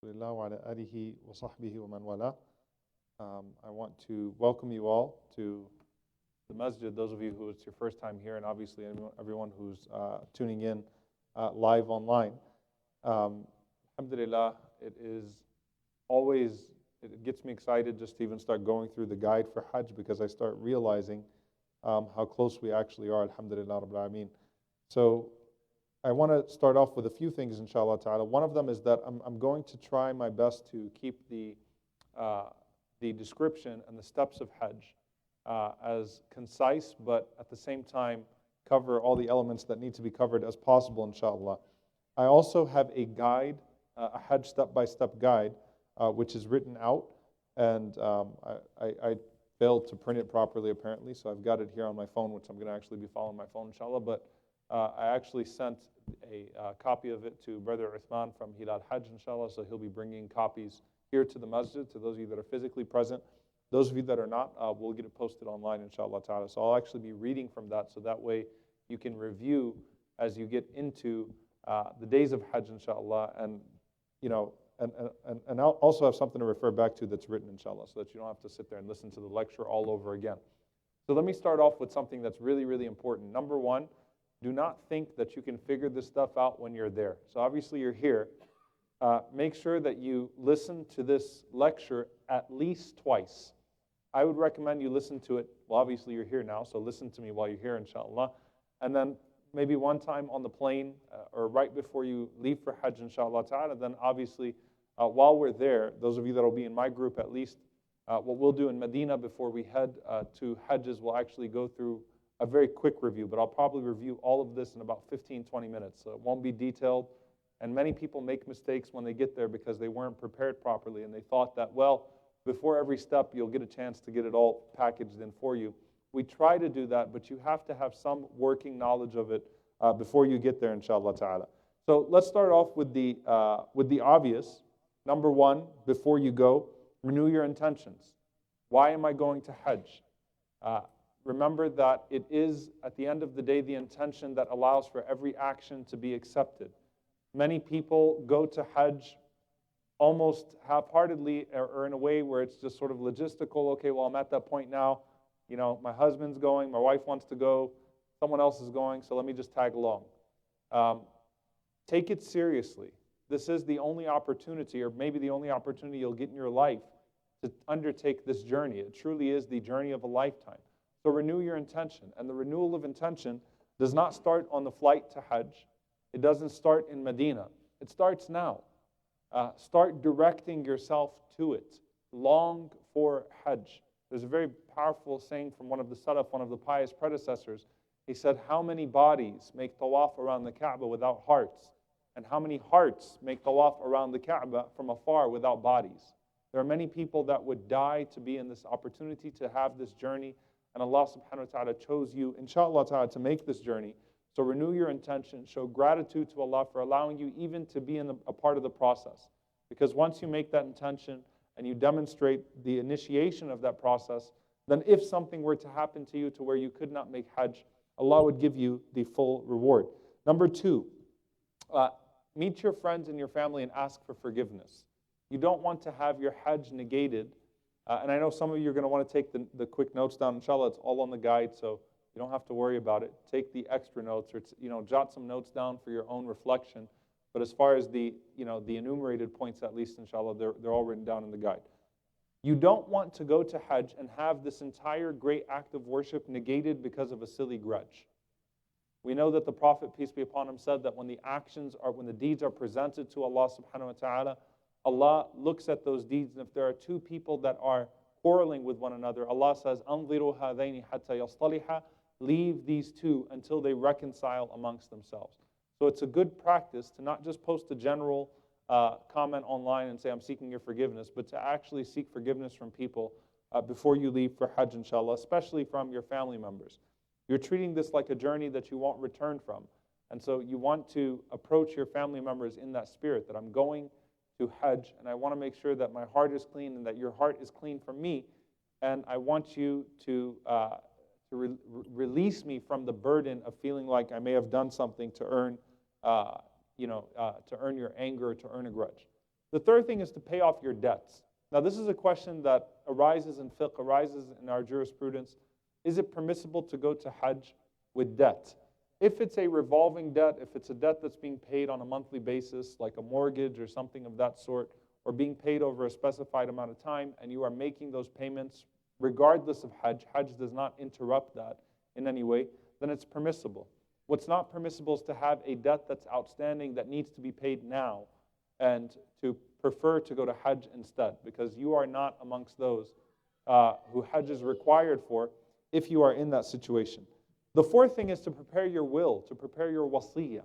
Alhamdulillah wa ala alihi wa sahbihi wa man wala. I want to welcome you all to the masjid, those of you who it's your first time here, and obviously everyone who's tuning in live online. Alhamdulillah, it gets me excited just to even start going through the guide for Hajj because I start realizing how close we actually are, alhamdulillah rabbil alameen. So I want to start off with a few things, inshallah ta'ala. One of them is that I'm going to try my best to keep the description and the steps of Hajj as concise, but at the same time cover all the elements that need to be covered as possible, inshallah. I also have a guide, a Hajj step-by-step guide, which is written out, and I failed to print it properly apparently, so I've got it here on my phone, which I'm going to actually be following my phone, inshallah, but I actually sent a copy of it to Brother Uthman from Hilal Hajj, inshallah, so he'll be bringing copies here to the masjid, to those of you that are physically present. Those of you that are not, we'll get it posted online, inshallah ta'ala. So I'll actually be reading from that, so that way you can review as you get into the days of Hajj, inshallah, and I'll also have something to refer back to that's written, inshallah, so that you don't have to sit there and listen to the lecture all over again. So let me start off with something that's really, really important. Number one, do not think that you can figure this stuff out when you're there. So obviously you're here. Make sure that you listen to this lecture at least twice. I would recommend you listen to it. Well, obviously you're here now, so listen to me while you're here, inshallah. And then maybe one time on the plane or right before you leave for Hajj, inshallah ta'ala. Then obviously while we're there, those of you that will be in my group at least, what we'll do in Medina before we head to Hajj is we'll actually go through a very quick review, but I'll probably review all of this in about 15, 20 minutes. So it won't be detailed. And many people make mistakes when they get there because they weren't prepared properly and they thought that, well, before every step you'll get a chance to get it all packaged in for you. We try to do that, but you have to have some working knowledge of it before you get there, inshallah ta'ala. So let's start off with the obvious. Number one, before you go, renew your intentions. Why am I going to Hajj? Remember that it is, at the end of the day, the intention that allows for every action to be accepted. Many people go to Hajj almost half-heartedly or in a way where it's just sort of logistical. Okay, well, I'm at that point now. You know, my husband's going, my wife wants to go, someone else is going, so let me just tag along. Take it seriously. This is the only opportunity, or maybe the only opportunity you'll get in your life to undertake this journey. It truly is the journey of a lifetime. So renew your intention. And the renewal of intention does not start on the flight to Hajj. It doesn't start in Medina. It starts now. Start directing yourself to it. Long for Hajj. There's a very powerful saying from one of the Salaf, one of the pious predecessors. He said, how many bodies make tawaf around the Kaaba without hearts? And how many hearts make tawaf around the Kaaba from afar without bodies? There are many people that would die to be in this opportunity to have this journey. And Allah subhanahu wa ta'ala chose you, inshallah ta'ala, to make this journey. So renew your intention. Show gratitude to Allah for allowing you even to be a part of the process. Because once you make that intention and you demonstrate the initiation of that process, then if something were to happen to you to where you could not make Hajj, Allah would give you the full reward. Number two, meet your friends and your family and ask for forgiveness. You don't want to have your Hajj negated. And I know some of you are going to want to take the quick notes down. Inshallah, it's all on the guide, so you don't have to worry about it. Take the extra notes, or jot some notes down for your own reflection. But as far as the enumerated points, at least, inshallah, they're all written down in the guide. You don't want to go to Hajj and have this entire great act of worship negated because of a silly grudge. We know that the Prophet, peace be upon him, said that when the deeds are presented to Allah subhanahu wa ta'ala, Allah looks at those deeds, and if there are two people that are quarreling with one another, Allah says, أَنظِرُوا هَذَيْنِ حَتَّى يَصْطَلِحَا. Leave these two until they reconcile amongst themselves. So it's a good practice to not just post a general comment online and say, I'm seeking your forgiveness, but to actually seek forgiveness from people before you leave for Hajj, inshallah, especially from your family members. You're treating this like a journey that you won't return from. And so you want to approach your family members in that spirit, that I'm going to Hajj, and I want to make sure that my heart is clean and that your heart is clean from me, and I want you to release me from the burden of feeling like I may have done something to earn, to earn your anger, to earn a grudge. The third thing is to pay off your debts. Now, this is a question that arises in fiqh, arises in our jurisprudence. Is it permissible to go to Hajj with debt? If it's a revolving debt, if it's a debt that's being paid on a monthly basis, like a mortgage or something of that sort, or being paid over a specified amount of time, and you are making those payments regardless of Hajj, Hajj does not interrupt that in any way, then it's permissible. What's not permissible is to have a debt that's outstanding that needs to be paid now, and to prefer to go to Hajj instead, because you are not amongst those who Hajj is required for if you are in that situation. The fourth thing is to prepare your will, to prepare your wasiyah,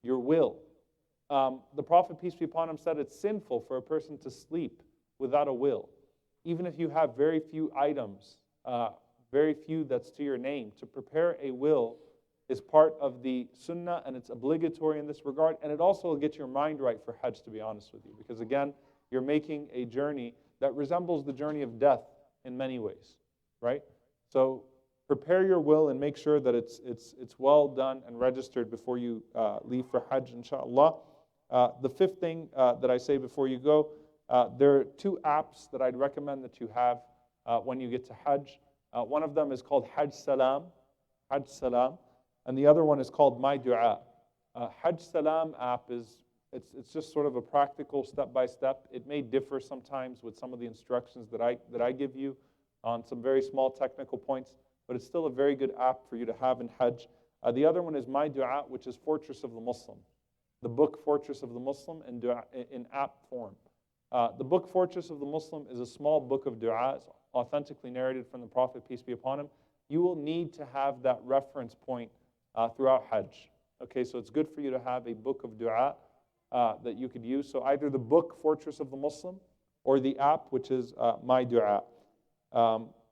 your will. The Prophet, peace be upon him, said it's sinful for a person to sleep without a will. Even if you have very few items, very few that's to your name, to prepare a will is part of the sunnah, and it's obligatory in this regard, and it also will get your mind right for Hajj, to be honest with you, because again, you're making a journey that resembles the journey of death in many ways, right? So prepare your will and make sure that it's well done and registered before you leave for Hajj, inshallah. The fifth thing that I say before you go, there are two apps that I'd recommend that you have when you get to Hajj. One of them is called Hajj Salam, and the other one is called My Dua. Hajj Salam app it's just sort of a practical step-by-step. It may differ sometimes with some of the instructions that I give you on some very small technical points, but it's still a very good app for you to have in Hajj. The other one is My Dua, which is Fortress of the Muslim. The book Fortress of the Muslim in app form. The book Fortress of the Muslim is a small book of du'as, authentically narrated from the Prophet, peace be upon him. You will need to have that reference point throughout Hajj. Okay, so it's good for you to have a book of du'a that you could use. So either the book Fortress of the Muslim or the app, which is My Dua.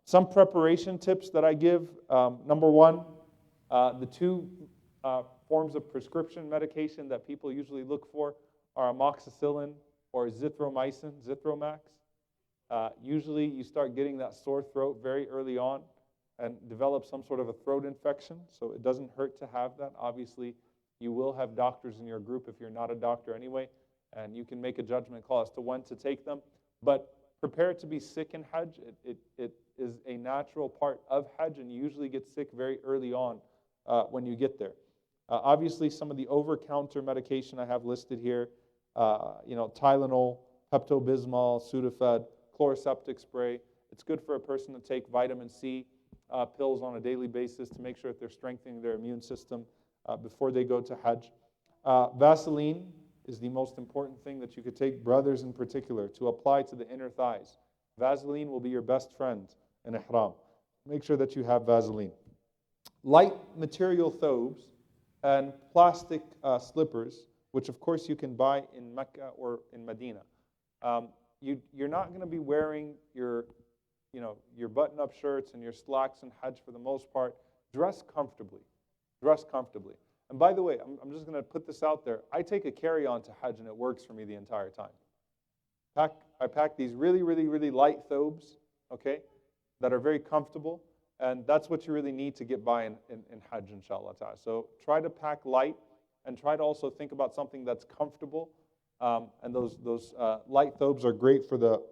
Some preparation tips that I give. Number one, the two forms of prescription medication that people usually look for are amoxicillin or zithromycin, Zithromax. Usually you start getting that sore throat very early on and develop some sort of a throat infection, so it doesn't hurt to have that. Obviously, you will have doctors in your group if you're not a doctor anyway, and you can make a judgment call as to when to take them. But prepare to be sick in Hajj. It is a natural part of Hajj, and you usually get sick very early on when you get there. Obviously, some of the over-counter medication I have listed here, Tylenol, Pepto-Bismol, Sudafed, chloroseptic spray. It's good for a person to take vitamin C pills on a daily basis to make sure that they're strengthening their immune system before they go to Hajj. Vaseline is the most important thing that you could take, brothers in particular, to apply to the inner thighs. Vaseline will be your best friend in Ihram. Make sure that you have Vaseline. Light material thobes and plastic slippers, which of course you can buy in Mecca or in Medina. You're not going to be wearing your button-up shirts and your slacks in Hajj for the most part. Dress comfortably. Dress comfortably. And by the way, I'm just going to put this out there. I take a carry-on to Hajj, and it works for me the entire time. I pack these really, really, really light thobes, okay, that are very comfortable, and that's what you really need to get by in Hajj, inshallah ta'ala. So try to pack light, and try to also think about something that's comfortable. And those light thobes are great for the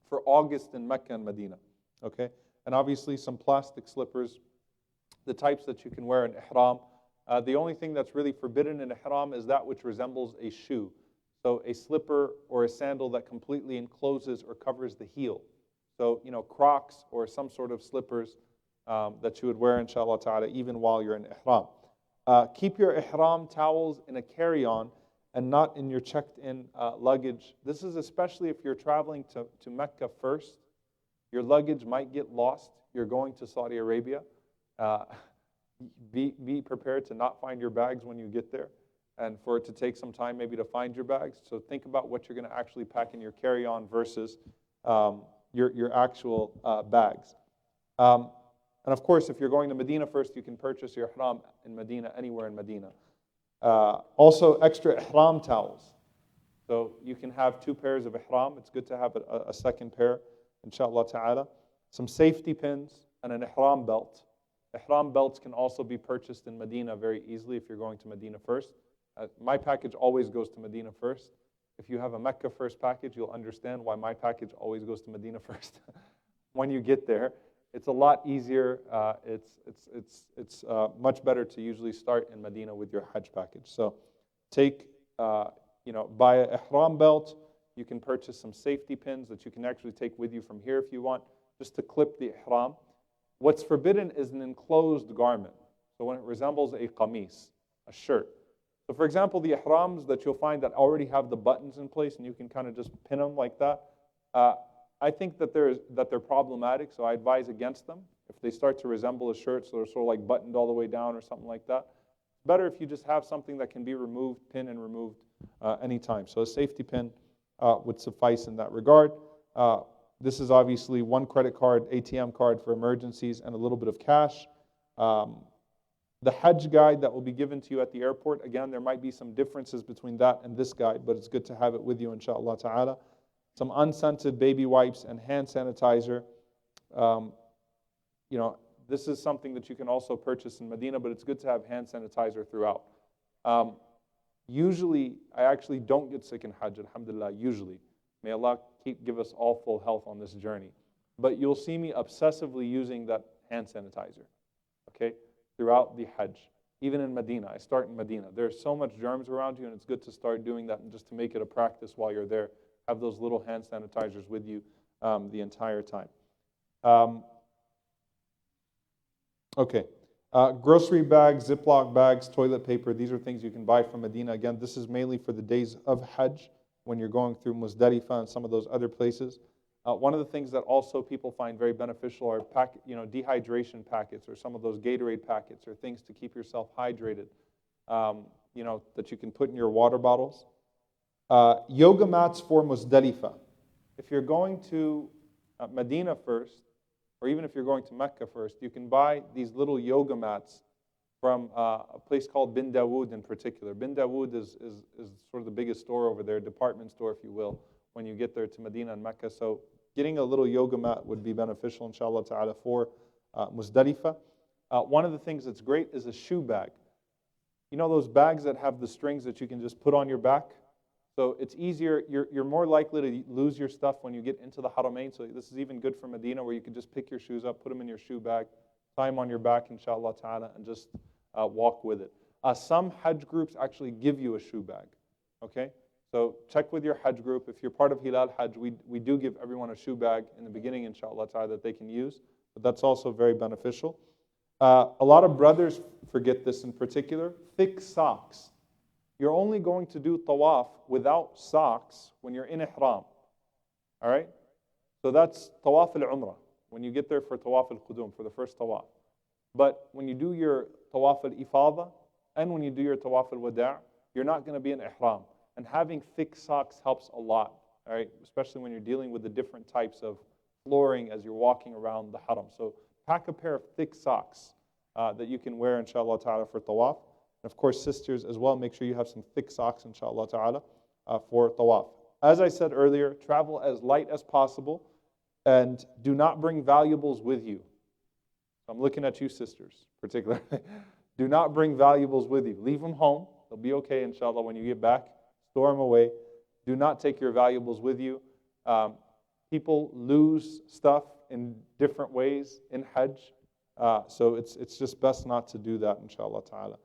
for August in Mecca and Medina, okay? And obviously some plastic slippers, the types that you can wear in Ihram. The only thing that's really forbidden in Ihram is that which resembles a shoe. So a slipper or a sandal that completely encloses or covers the heel. So, Crocs or some sort of slippers that you would wear, inshallah ta'ala, even while you're in Ihram. Keep your Ihram towels in a carry-on and not in your checked-in luggage. This is especially if you're traveling to Mecca first. Your luggage might get lost. You're going to Saudi Arabia. Be prepared to not find your bags when you get there, and for it to take some time maybe to find your bags. So think about what you're going to actually pack in your carry-on versus your actual bags. And of course, if you're going to Medina first, you can purchase your ihram in Medina, anywhere in Medina. Also, extra ihram towels. So you can have 2 pairs of ihram. It's good to have a second pair, inshallah ta'ala. Some safety pins and an ihram belt. Ihram belts can also be purchased in Medina very easily if you're going to Medina first. My package always goes to Medina first. If you have a Mecca first package, you'll understand why my package always goes to Medina first. When you get there, it's a lot easier. It's much better to usually start in Medina with your Hajj package. So take, buy an ihram belt. You can purchase some safety pins that you can actually take with you from here if you want, just to clip the ihram. What's forbidden is an enclosed garment. So when it resembles a qamis, a shirt. So for example, the ihrams that you'll find that already have the buttons in place and you can kind of just pin them like that, I think that they're problematic, so I advise against them. If they start to resemble a shirt, so they're sort of like buttoned all the way down or something like that, it's better if you just have something that can be removed, pin and removed anytime. So a safety pin would suffice in that regard. This is obviously one credit card, ATM card for emergencies, and a little bit of cash. The Hajj guide that will be given to you at the airport, again, there might be some differences between that and this guide, but it's good to have it with you, inshallah ta'ala. Some unscented baby wipes and hand sanitizer. This is something that you can also purchase in Medina, but it's good to have hand sanitizer throughout. Usually, I actually don't get sick in Hajj, alhamdulillah, usually. May Allah give us all full health on this journey. But you'll see me obsessively using that hand sanitizer, okay, throughout the Hajj. Even in Medina, I start in Medina. There's so much germs around you, and it's good to start doing that and just to make it a practice while you're there. Have those little hand sanitizers with you the entire time. Grocery bags, Ziploc bags, toilet paper, these are things you can buy from Medina. Again, this is mainly for the days of Hajj when you're going through Muzdalifah and some of those other places. One of the things that also people find very beneficial are dehydration packets, or some of those Gatorade packets, or things to keep yourself hydrated, that you can put in your water bottles. Yoga mats for Muzdalifah. If you're going to Medina first, or even if you're going to Mecca first, you can buy these little yoga mats from a place called Bin Dawood in particular. Bin Dawood is sort of the biggest store over there, department store, if you will, when you get there to Medina and Mecca. So getting a little yoga mat would be beneficial, inshallah ta'ala, for Muzdalifah. One of the things that's great is a shoe bag. You know those bags that have the strings that you can just put on your back? So it's easier, you're more likely to lose your stuff when you get into the Haramain. So this is even good for Medina, where you could just pick your shoes up, put them in your shoe bag, tie them on your back, inshallah ta'ala, and just walk with it. Some Hajj groups actually give you a shoe bag, okay? So check with your Hajj group. If you're part of Hilal Hajj, we do give everyone a shoe bag in the beginning, inshallah ta'ala, that they can use. But that's also very beneficial. A lot of brothers forget this in particular, thick socks. You're only going to do tawaf without socks when you're in ihram. All right? So that's tawaf al-umrah, when you get there for tawaf al-qudum, for the first tawaf. But when you do your tawaf al-ifada and when you do your tawaf al-wada', you're not going to be in ihram. And having thick socks helps a lot, all right? Especially when you're dealing with the different types of flooring as you're walking around the haram. So pack a pair of thick socks that you can wear, inshallah ta'ala, for tawaf. And of course, sisters as well, make sure you have some thick socks, inshallah ta'ala, for tawaf. As I said earlier, travel as light as possible and do not bring valuables with you. I'm looking at you, sisters, particularly. Do not bring valuables with you. Leave them home. They'll be okay, inshallah, when you get back. Store them away. Do not take your valuables with you. People lose stuff in different ways in Hajj. So it's just best not to do that, inshallah ta'ala.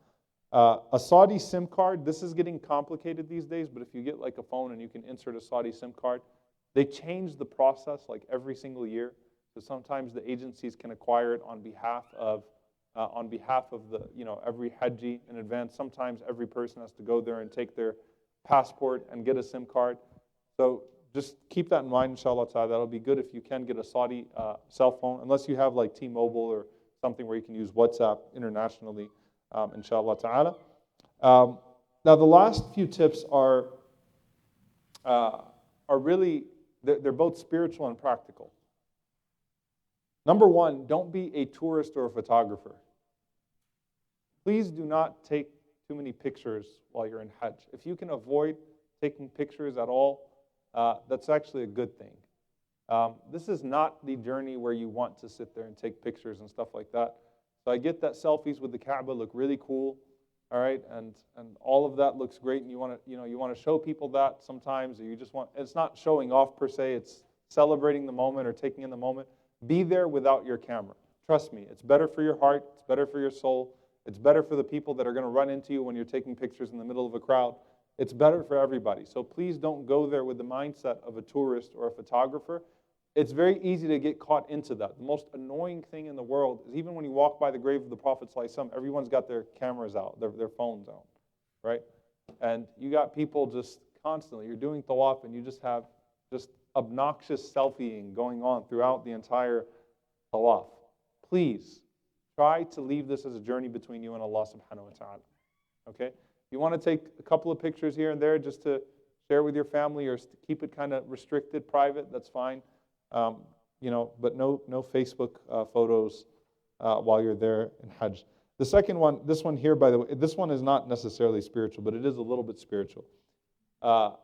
A Saudi SIM card, this is getting complicated these days, but if you get like a phone and you can insert a Saudi SIM card, they change the process like every single year. So sometimes the agencies can acquire it on behalf of the, every Hajji in advance. Sometimes every person has to go there and take their passport and get a SIM card. So just keep that in mind, inshallah ta'ala. That'll be good if you can get a Saudi cell phone, unless you have like T-Mobile or something where you can use WhatsApp internationally, inshallah ta'ala. Now the last few tips are really, they're both spiritual and practical. Number one, don't be a tourist or a photographer. Please do not take too many pictures while you're in Hajj. If you can avoid taking pictures at all, that's actually a good thing. This is not the journey where you want to sit there and take pictures and stuff like that. So I get that selfies with the Kaaba look really cool, all right, and all of that looks great, and you want to show people that sometimes, or you just want, it's not showing off per se, it's celebrating the moment or taking in the moment. Be there without your camera. Trust me, it's better for your heart, it's better for your soul, it's better for the people that are going to run into you when you're taking pictures in the middle of a crowd. It's better for everybody. So please don't go there with the mindset of a tourist or a photographer. It's very easy to get caught into that. The most annoying thing in the world is even when you walk by the grave of the Prophet ﷺ, everyone's got their cameras out, their phones out, right? And you got people just constantly, you're doing tawaf and you just have just obnoxious selfieing going on throughout the entire tawaf. Please try to leave this as a journey between you and Allah subhanahu wa ta'ala. Okay? You want to take a couple of pictures here and there just to share with your family or to keep it kind of restricted, private, that's fine. But no Facebook photos while you're there in Hajj. The second one, this one here, by the way, this one is not necessarily spiritual, but it is a little bit spiritual.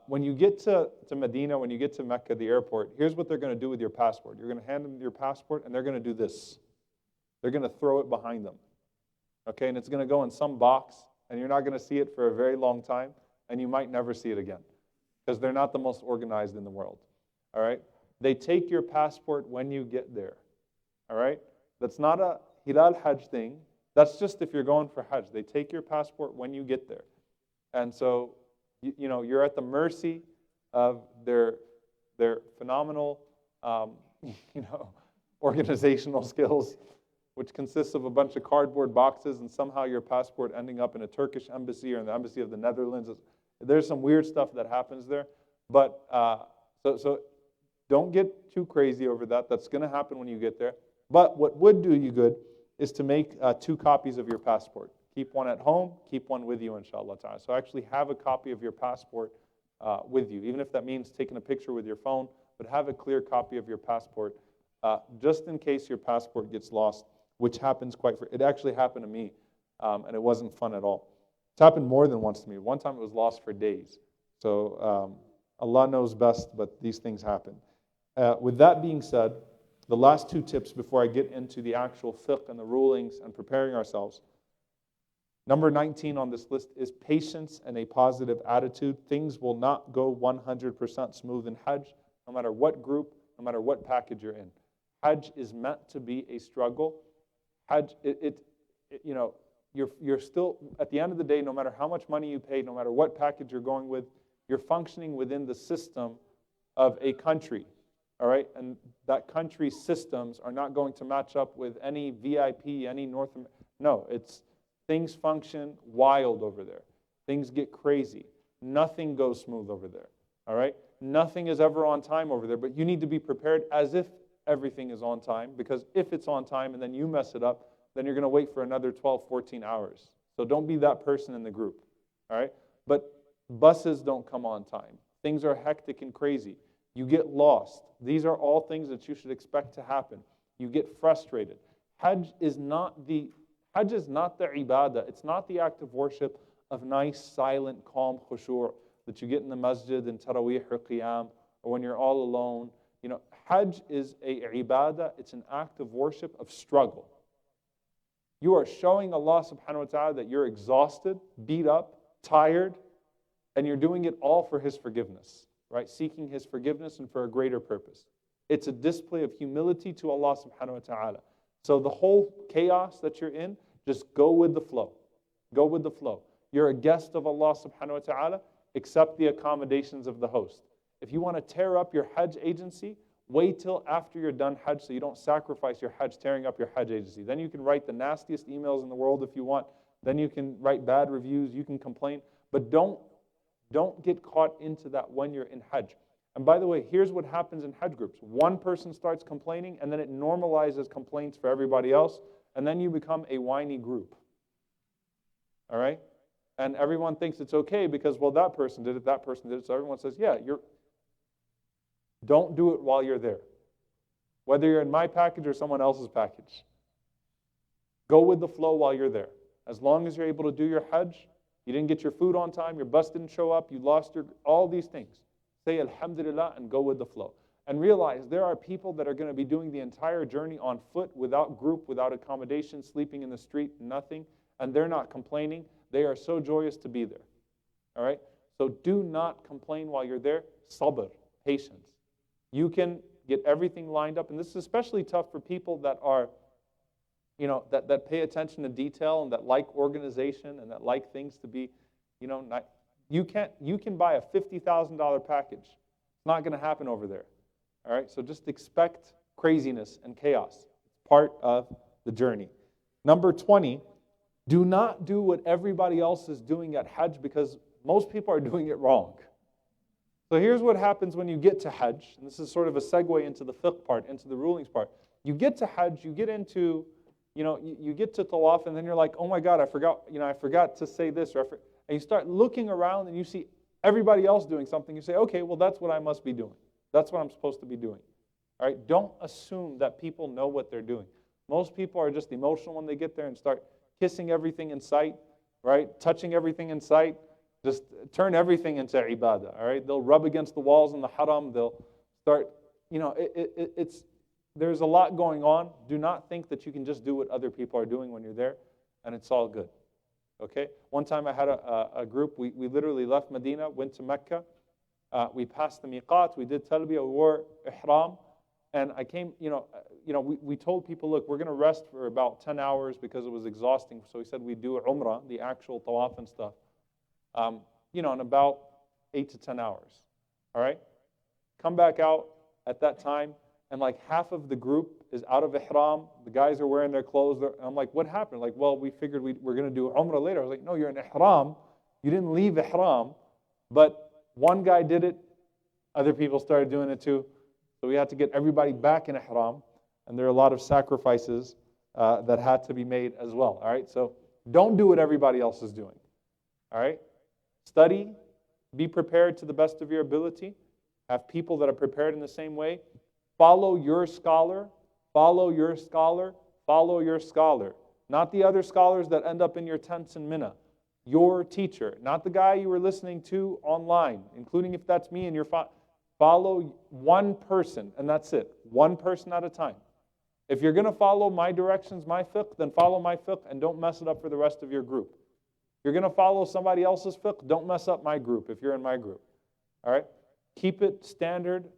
When you get to Medina, when you get to Mecca, the airport, here's what they're going to do with your passport. You're going to hand them your passport, and they're going to do this. They're going to throw it behind them. Okay, and it's going to go in some box, and you're not going to see it for a very long time, and you might never see it again, because they're not the most organized in the world. All right? They take your passport when you get there. All right? That's not a Hilal Hajj thing. That's just if you're going for Hajj. They take your passport when you get there. And so, you're at the mercy of their phenomenal, organizational skills, which consists of a bunch of cardboard boxes and somehow your passport ending up in a Turkish embassy or in the embassy of the Netherlands. There's some weird stuff that happens there. But so don't get too crazy over that. That's going to happen when you get there. But what would do you good is to make 2 copies of your passport. Keep one at home, keep one with you, inshallah ta'ala. So actually have a copy of your passport with you, even if that means taking a picture with your phone, but have a clear copy of your passport just in case your passport gets lost, which happens it actually happened to me, and it wasn't fun at all. It's happened more than once to me. One time it was lost for days. So Allah knows best, but these things happen. With that being said, the last 2 tips before I get into the actual fiqh and the rulings and preparing ourselves. Number 19 on this list is patience and a positive attitude. Things will not go 100% smooth in Hajj, no matter what group, no matter what package you're in. Hajj is meant to be a struggle. Hajj, you're still, at the end of the day, no matter how much money you pay, no matter what package you're going with, you're functioning within the system of a country, all right? And that country's systems are not going to match up with any VIP, any North America. No, things function wild over there. Things get crazy. Nothing goes smooth over there, all right? Nothing is ever on time over there, but you need to be prepared as if everything is on time, because if it's on time and then you mess it up, then you're going to wait for another 12, 14 hours. So don't be that person in the group, all right? But buses don't come on time. Things are hectic and crazy. You get lost. These are all things that you should expect to happen. You get frustrated. Hajj is not the ibadah. It's not the act of worship of nice, silent, calm khushu' that you get in the masjid in Taraweeh or Qiyam, or when you're all alone. Hajj is a ibadah. It's an act of worship of struggle. You are showing Allah subhanahu wa ta'ala that you're exhausted, beat up, tired, and you're doing it all for His forgiveness, right? Seeking His forgiveness and for a greater purpose. It's a display of humility to Allah subhanahu wa ta'ala. So the whole chaos that you're in, just go with the flow. Go with the flow. You're a guest of Allah subhanahu wa ta'ala, accept the accommodations of the host. If you want to tear up your Hajj agency, wait till after you're done Hajj so you don't sacrifice your Hajj tearing up your Hajj agency. Then you can write the nastiest emails in the world if you want. Then you can write bad reviews, you can complain. But don't get caught into that when you're in Hajj. And by the way, here's what happens in Hajj groups. One person starts complaining, and then it normalizes complaints for everybody else, and then you become a whiny group. All right? And everyone thinks it's okay because, well, that person did it, so everyone says, yeah, don't do it while you're there. Whether you're in my package or someone else's package. Go with the flow while you're there. As long as you're able to do your Hajj, you didn't get your food on time, your bus didn't show up, you lost all these things. Say Alhamdulillah and go with the flow. And realize there are people that are going to be doing the entire journey on foot, without group, without accommodation, sleeping in the street, nothing, and they're not complaining. They are so joyous to be there. All right? So do not complain while you're there. Sabr, patience. You can get everything lined up, and this is especially tough for people that are, that pay attention to detail and that like organization and that like things to be, not, you can buy a $50,000 package. It's not going to happen over there. All right? So just expect craziness and chaos. It's part of the journey. Number 20, do not do what everybody else is doing at Hajj, because most people are doing it wrong. So here's what happens when you get to Hajj, and this is sort of a segue into the fiqh part, into the rulings part. You get to Hajj, you get into, you get to tawaf, and then you're like, oh my God, I forgot to say this, and you start looking around and you see everybody else doing something. You say, okay, well, that's what I must be doing. That's what I'm supposed to be doing. All right? Don't assume that people know what they're doing. Most people are just emotional when they get there and start kissing everything in sight, right? Touching everything in sight. Just turn everything into ibadah, all right? They'll rub against the walls in the haram. They'll start, there's a lot going on. Do not think that you can just do what other people are doing when you're there, and it's all good, okay? One time I had a group. We literally left Medina, went to Mecca. We passed the miqat. We did talbiyah. We wore ihram. And I came, we told people, look, we're going to rest for about 10 hours because it was exhausting. So we said we'd do umrah, the actual tawaf and stuff, in about 8 to 10 hours. All right? Come back out at that time, and like half of the group is out of ihram. The guys are wearing their clothes. And I'm like, what happened? Like, well, we figured we're going to do umrah later. I was like, no, you're in ihram. You didn't leave ihram. But one guy did it. Other people started doing it too. So we had to get everybody back in ihram, and there are a lot of sacrifices that had to be made as well. All right, so don't do what everybody else is doing. All right, study, be prepared to the best of your ability. Have people that are prepared in the same way. Follow your scholar. Follow your scholar. Follow your scholar. Not the other scholars that end up in your tents in Mina. Your teacher, not the guy you were listening to online, including if that's me and your father. Follow one person, and that's it. One person at a time. If you're going to follow my directions, my fiqh, then follow my fiqh and don't mess it up for the rest of your group. If you're going to follow somebody else's fiqh, don't mess up my group if you're in my group. All right? Keep it standard.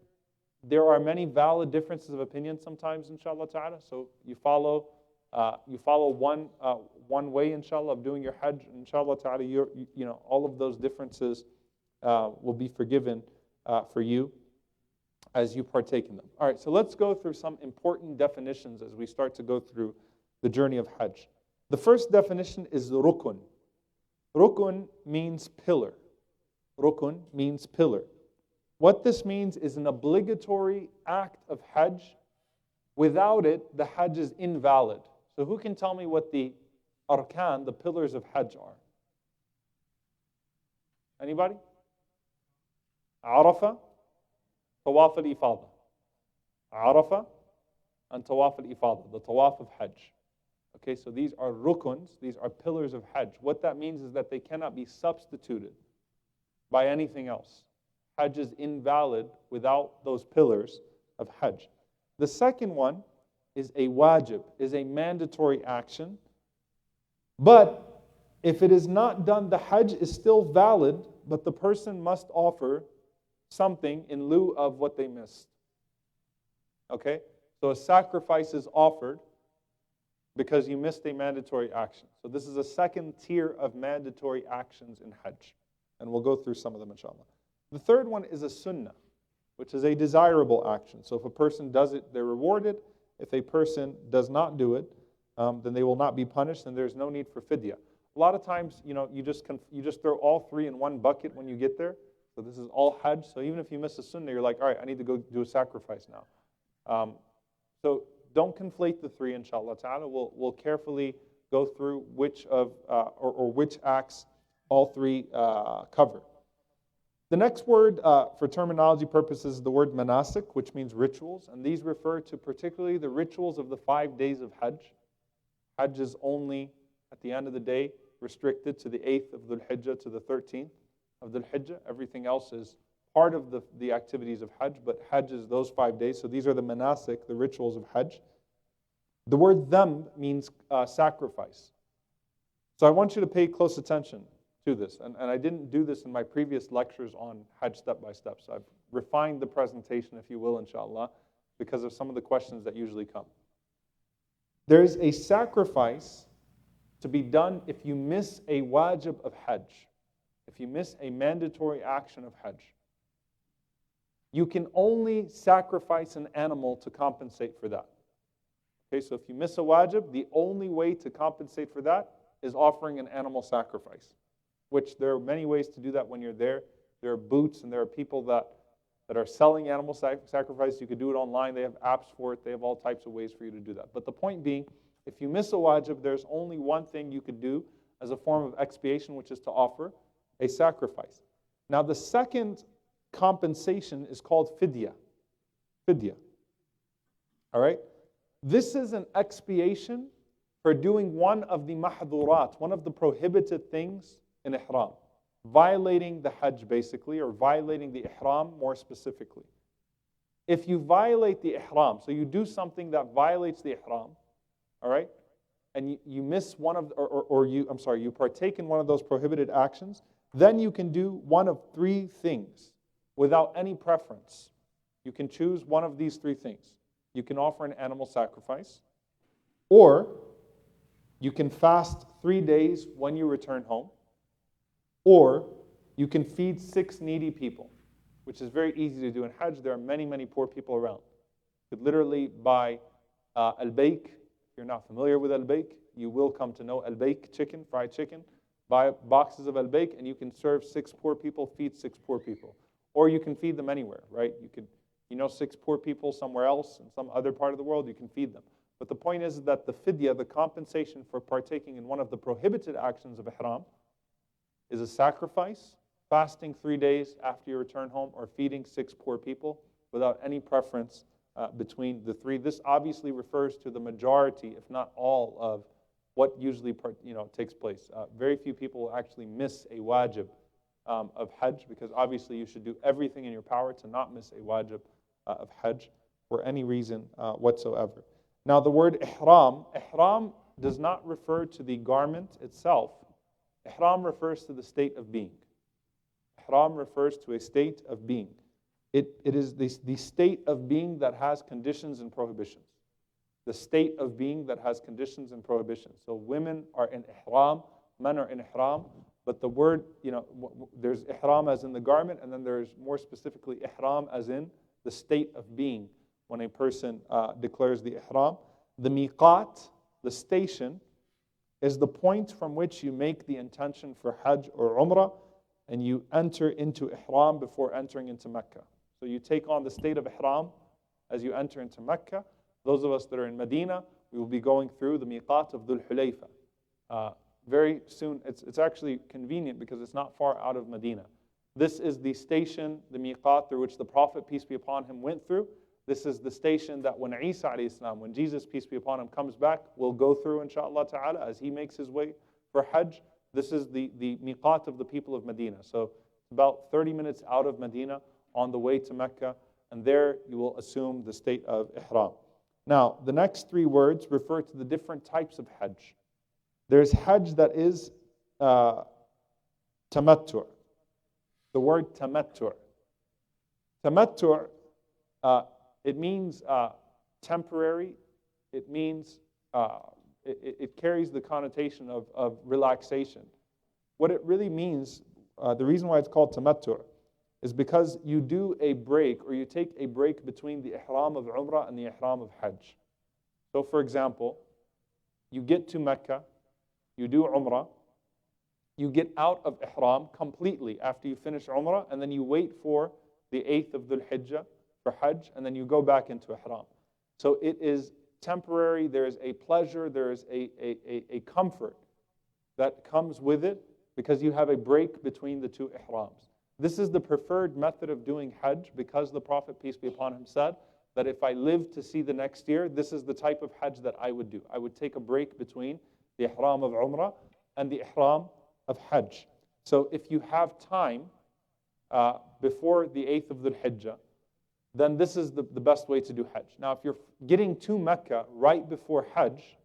There are many valid differences of opinion sometimes, inshallah ta'ala. So you follow one way, inshallah, of doing your hajj, inshallah ta'ala, all of those differences will be forgiven for you as you partake in them. All right, so let's go through some important definitions as we start to go through the journey of Hajj. The first definition is rukun. Rukun means pillar. Rukun means pillar. What this means is an obligatory act of Hajj. Without it, the Hajj is invalid. So who can tell me what the arkan, the pillars of Hajj are? Anybody? Arafah, Tawaf al-Ifada. Arafah and Tawaf al-Ifada, the Tawaf of Hajj. Okay, so these are rukuns, these are pillars of Hajj. What that means is that they cannot be substituted by anything else. Hajj is invalid without those pillars of Hajj. The second one is a wajib, is a mandatory action. But if it is not done, the Hajj is still valid, but the person must offer something in lieu of what they missed. Okay? So a sacrifice is offered because you missed a mandatory action. So this is a second tier of mandatory actions in Hajj. And we'll go through some of them, inshallah. The third one is a sunnah, which is a desirable action. So if a person does it, they're rewarded. If a person does not do it, then they will not be punished, and there's no need for fidyah. A lot of times, you just throw all three in one bucket when you get there. So this is all Hajj. So even if you miss a sunnah, you're like, all right, I need to go do a sacrifice now. So don't conflate the three, inshallah ta'ala. We'll carefully go through which of or which acts all three cover. The next word for terminology purposes is the word manasik, which means rituals, and these refer to particularly the rituals of the 5 days of Hajj. Hajj is only, at the end of the day, restricted to the 8th of Dhul Hijjah to the 13th of Dhul Hijjah. Everything else is part of the activities of Hajj, but Hajj is those 5 days. So these are the manasik, the rituals of Hajj. The word dhanb means sacrifice. So I want you to pay close attention to this. And I didn't do this in my previous lectures on Hajj step by step. So I've refined the presentation, if you will, inshallah, because of some of the questions that usually come. There is a sacrifice to be done if you miss a wajib of Hajj. If you miss a mandatory action of Hajj. You can only sacrifice an animal to compensate for that. Okay, so if you miss a wajib, the only way to compensate for that is offering an animal sacrifice, which there are many ways to do that when you're there. There are booths and there are people that are selling animal sacrifice. You could do it online. They have apps for it. They have all types of ways for you to do that. But the point being, if you miss a wajib, there's only one thing you could do as a form of expiation, which is to offer a sacrifice. Now, the second compensation is called fidya. Fidya. All right? This is an expiation for doing one of the mahdurat, one of the prohibited things in ihram. Violating the hajj, basically, or violating the ihram more specifically. If you violate the ihram, so you do something that violates the ihram, all right, and you miss one of, you partake in one of those prohibited actions, then you can do one of three things without any preference. You can choose one of these three things. You can offer an animal sacrifice, or you can fast 3 days when you return home, or you can feed 6 needy people, which is very easy to do in Hajj. There are many, many poor people around. You could literally buy al-bayk. If you're not familiar with al-bayk, you will come to know al-bayk chicken, fried chicken. Buy boxes of al-bayk and you can serve 6 poor people, feed 6 poor people. Or you can feed them anywhere, right? You could, 6 poor people somewhere else in some other part of the world, you can feed them. But the point is that the fidya, the compensation for partaking in one of the prohibited actions of ihram, is a sacrifice, fasting 3 days after you return home, or feeding 6 poor people without any preference between the three. This obviously refers to the majority, if not all, of what usually takes place. Very few people will actually miss a wajib of Hajj, because obviously you should do everything in your power to not miss a wajib of Hajj for any reason whatsoever. Now the word ihram does not refer to the garment itself. Ihram refers to the state of being. Ihram refers to a state of being. It is the state of being that has conditions and prohibitions. The state of being that has conditions and prohibitions. So women are in ihram, men are in ihram, but the word, there's ihram as in the garment, and then there's more specifically ihram as in the state of being when a person declares the ihram. The miqat, the station, is the point from which you make the intention for Hajj or Umrah, and you enter into ihram before entering into Mecca. So you take on the state of ihram as you enter into Mecca. Those of us that are in Medina, we will be going through the miqat of Dhul Hulayfa. Very soon, it's actually convenient because it's not far out of Medina. This is the station, the miqat through which the Prophet, peace be upon him, went through. This is the station that when Isa alayhi salam, when Jesus, peace be upon him, comes back, will go through, inshallah ta'ala, as he makes his way for Hajj. This is the miqat of the people of Medina. So about 30 minutes out of Medina on the way to Mecca, and there you will assume the state of ihram. Now, the next 3 words refer to the different types of Hajj. There's Hajj that is tamattu'. The word tamattu'. Tamattu', it means temporary. It means, it carries the connotation of relaxation. What it really means, the reason why it's called tamattu' is because you do a break, or you take a break between the ihram of Umrah and the ihram of Hajj. So for example, you get to Mecca, you do Umrah, you get out of ihram completely after you finish Umrah, and then you wait for the 8th of Dhul Hijjah for Hajj, and then you go back into ihram. So it is temporary, there is a pleasure, there is a comfort that comes with it because you have a break between the 2 ihrams. This is the preferred method of doing Hajj because the Prophet, peace be upon him, said that if I live to see the next year, this is the type of Hajj that I would do. I would take a break between the ihram of Umrah and the ihram of Hajj. So if you have time before the 8th of Dhul Hijjah, then this is the best way to do Hajj. Now, if you're getting to Mecca right before Hajj,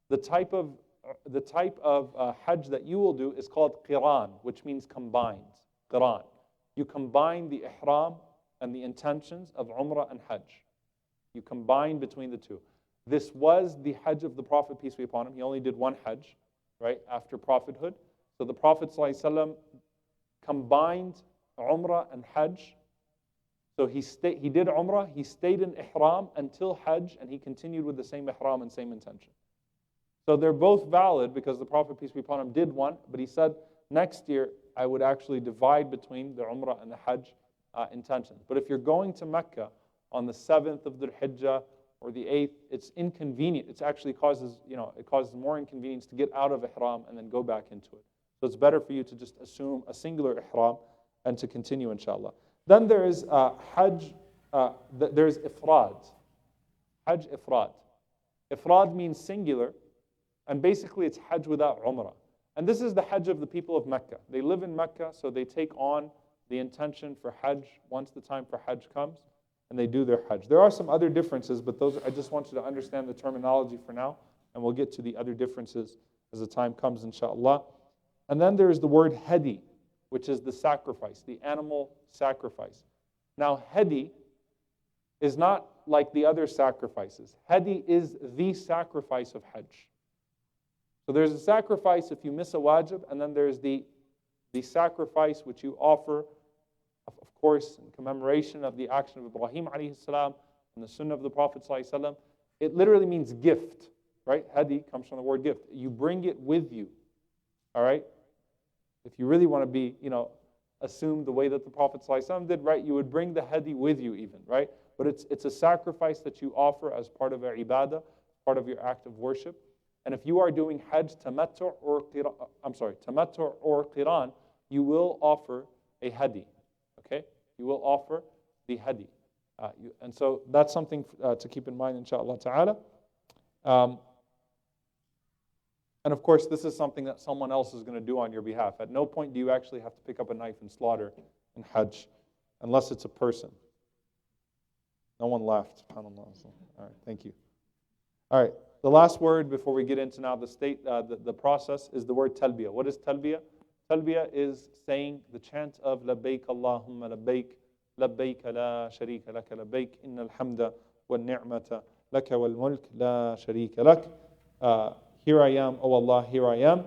the type of Hajj that you will do is called qiran, which means combined. Qiran. You combine the ihram and the intentions of Umrah and Hajj. You combine between the two. This was the Hajj of the Prophet, peace be upon him. He only did one Hajj, right, after prophethood. So the Prophet ﷺ combined Umrah and Hajj. So he did Umrah, he stayed in Ihram until Hajj, and he continued with the same Ihram and same intention. So they're both valid because the Prophet, peace be upon him, did one, but he said, next year I would actually divide between the Umrah and the Hajj intentions. But if you're going to Mecca on the 7th of Dhul Hijjah or the 8th, it's inconvenient. It actually causes, it causes more inconvenience to get out of Ihram and then go back into it. So it's better for you to just assume a singular Ihram and to continue, inshallah. Then there is Hajj, there's Ifrad. Hajj Ifrad. Ifrad means singular, and basically it's Hajj without Umrah. And this is the Hajj of the people of Mecca. They live in Mecca, so they take on the intention for Hajj once the time for Hajj comes, and they do their Hajj. There are some other differences, but those I just want you to understand the terminology for now, and we'll get to the other differences as the time comes, inshallah. And then there is the word hadi, which is the sacrifice, the animal sacrifice. Now, hadi is not like the other sacrifices. Hadi is the sacrifice of Hajj. So there's a sacrifice if you miss a wajib, and then there's the sacrifice which you offer, of course, in commemoration of the action of Ibrahim alayhi salam and the sunnah of the Prophet sallallahu alaihi wasallam. It literally means gift, right? Hadi comes from the word gift. You bring it with you, all right? If you really want to be, assume the way that the Prophet sallallahu alaihi wasallam did, right? You would bring the hadi with you even, right? But it's a sacrifice that you offer as part of your ibadah, part of your act of worship. And if you are doing Hajj, tamattu' or qiran, you will offer a hadi. Okay? You will offer the hadi. And so that's something to keep in mind, inshallah ta'ala. And of course, this is something that someone else is going to do on your behalf. At no point do you actually have to pick up a knife and slaughter in Hajj, unless it's a person. No one laughed. SubhanAllah. All right, thank you. All right, the last word before we get into now the process is the word talbiyah. What is talbiyah? Talbiyah is saying the chant of labbaik Allahumma labbaik, labbaik la sharika laka labbaik, innal hamda wal ni'mata laka wal mulk la sharika lak. Here I am, O Allah, here I am.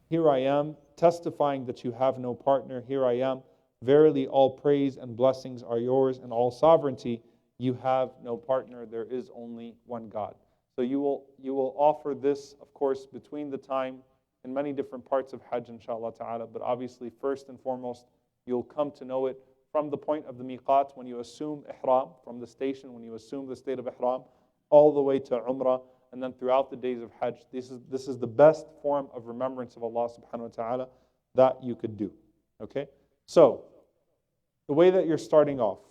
Here I am, testifying that you have no partner. Here I am. Verily all praise and blessings are yours, and all sovereignty. You have no partner. There is only one God. So you will offer this, of course, between the time in many different parts of Hajj, inshallah ta'ala. But obviously, first and foremost, you'll come to know it from the point of the miqat, when you assume ihram, from the station, when you assume the state of ihram, all the way to umrah, and then throughout the days of Hajj. This is the best form of remembrance of Allah subhanahu wa ta'ala that you could do. Okay? So, the way that you're starting off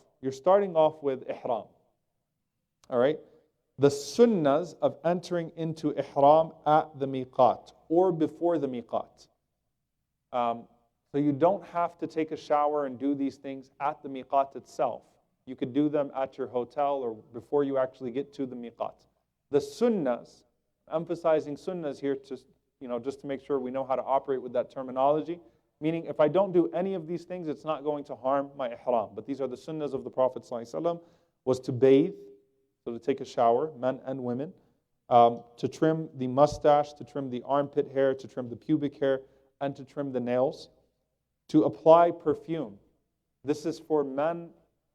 with ihram. All right? The sunnahs of entering into ihram at the miqat or before the miqat. So you don't have to take a shower and do these things at the miqat itself. You could do them at your hotel or before you actually get to the miqat. The sunnahs, emphasizing sunnahs here just to make sure we know how to operate with that terminology, meaning if I don't do any of these things, it's not going to harm my ihram. But these are the sunnahs of the Prophet ﷺ, was to bathe, so to take a shower, men and women, to trim the mustache, to trim the armpit hair, to trim the pubic hair, and to trim the nails, to apply perfume. This is for men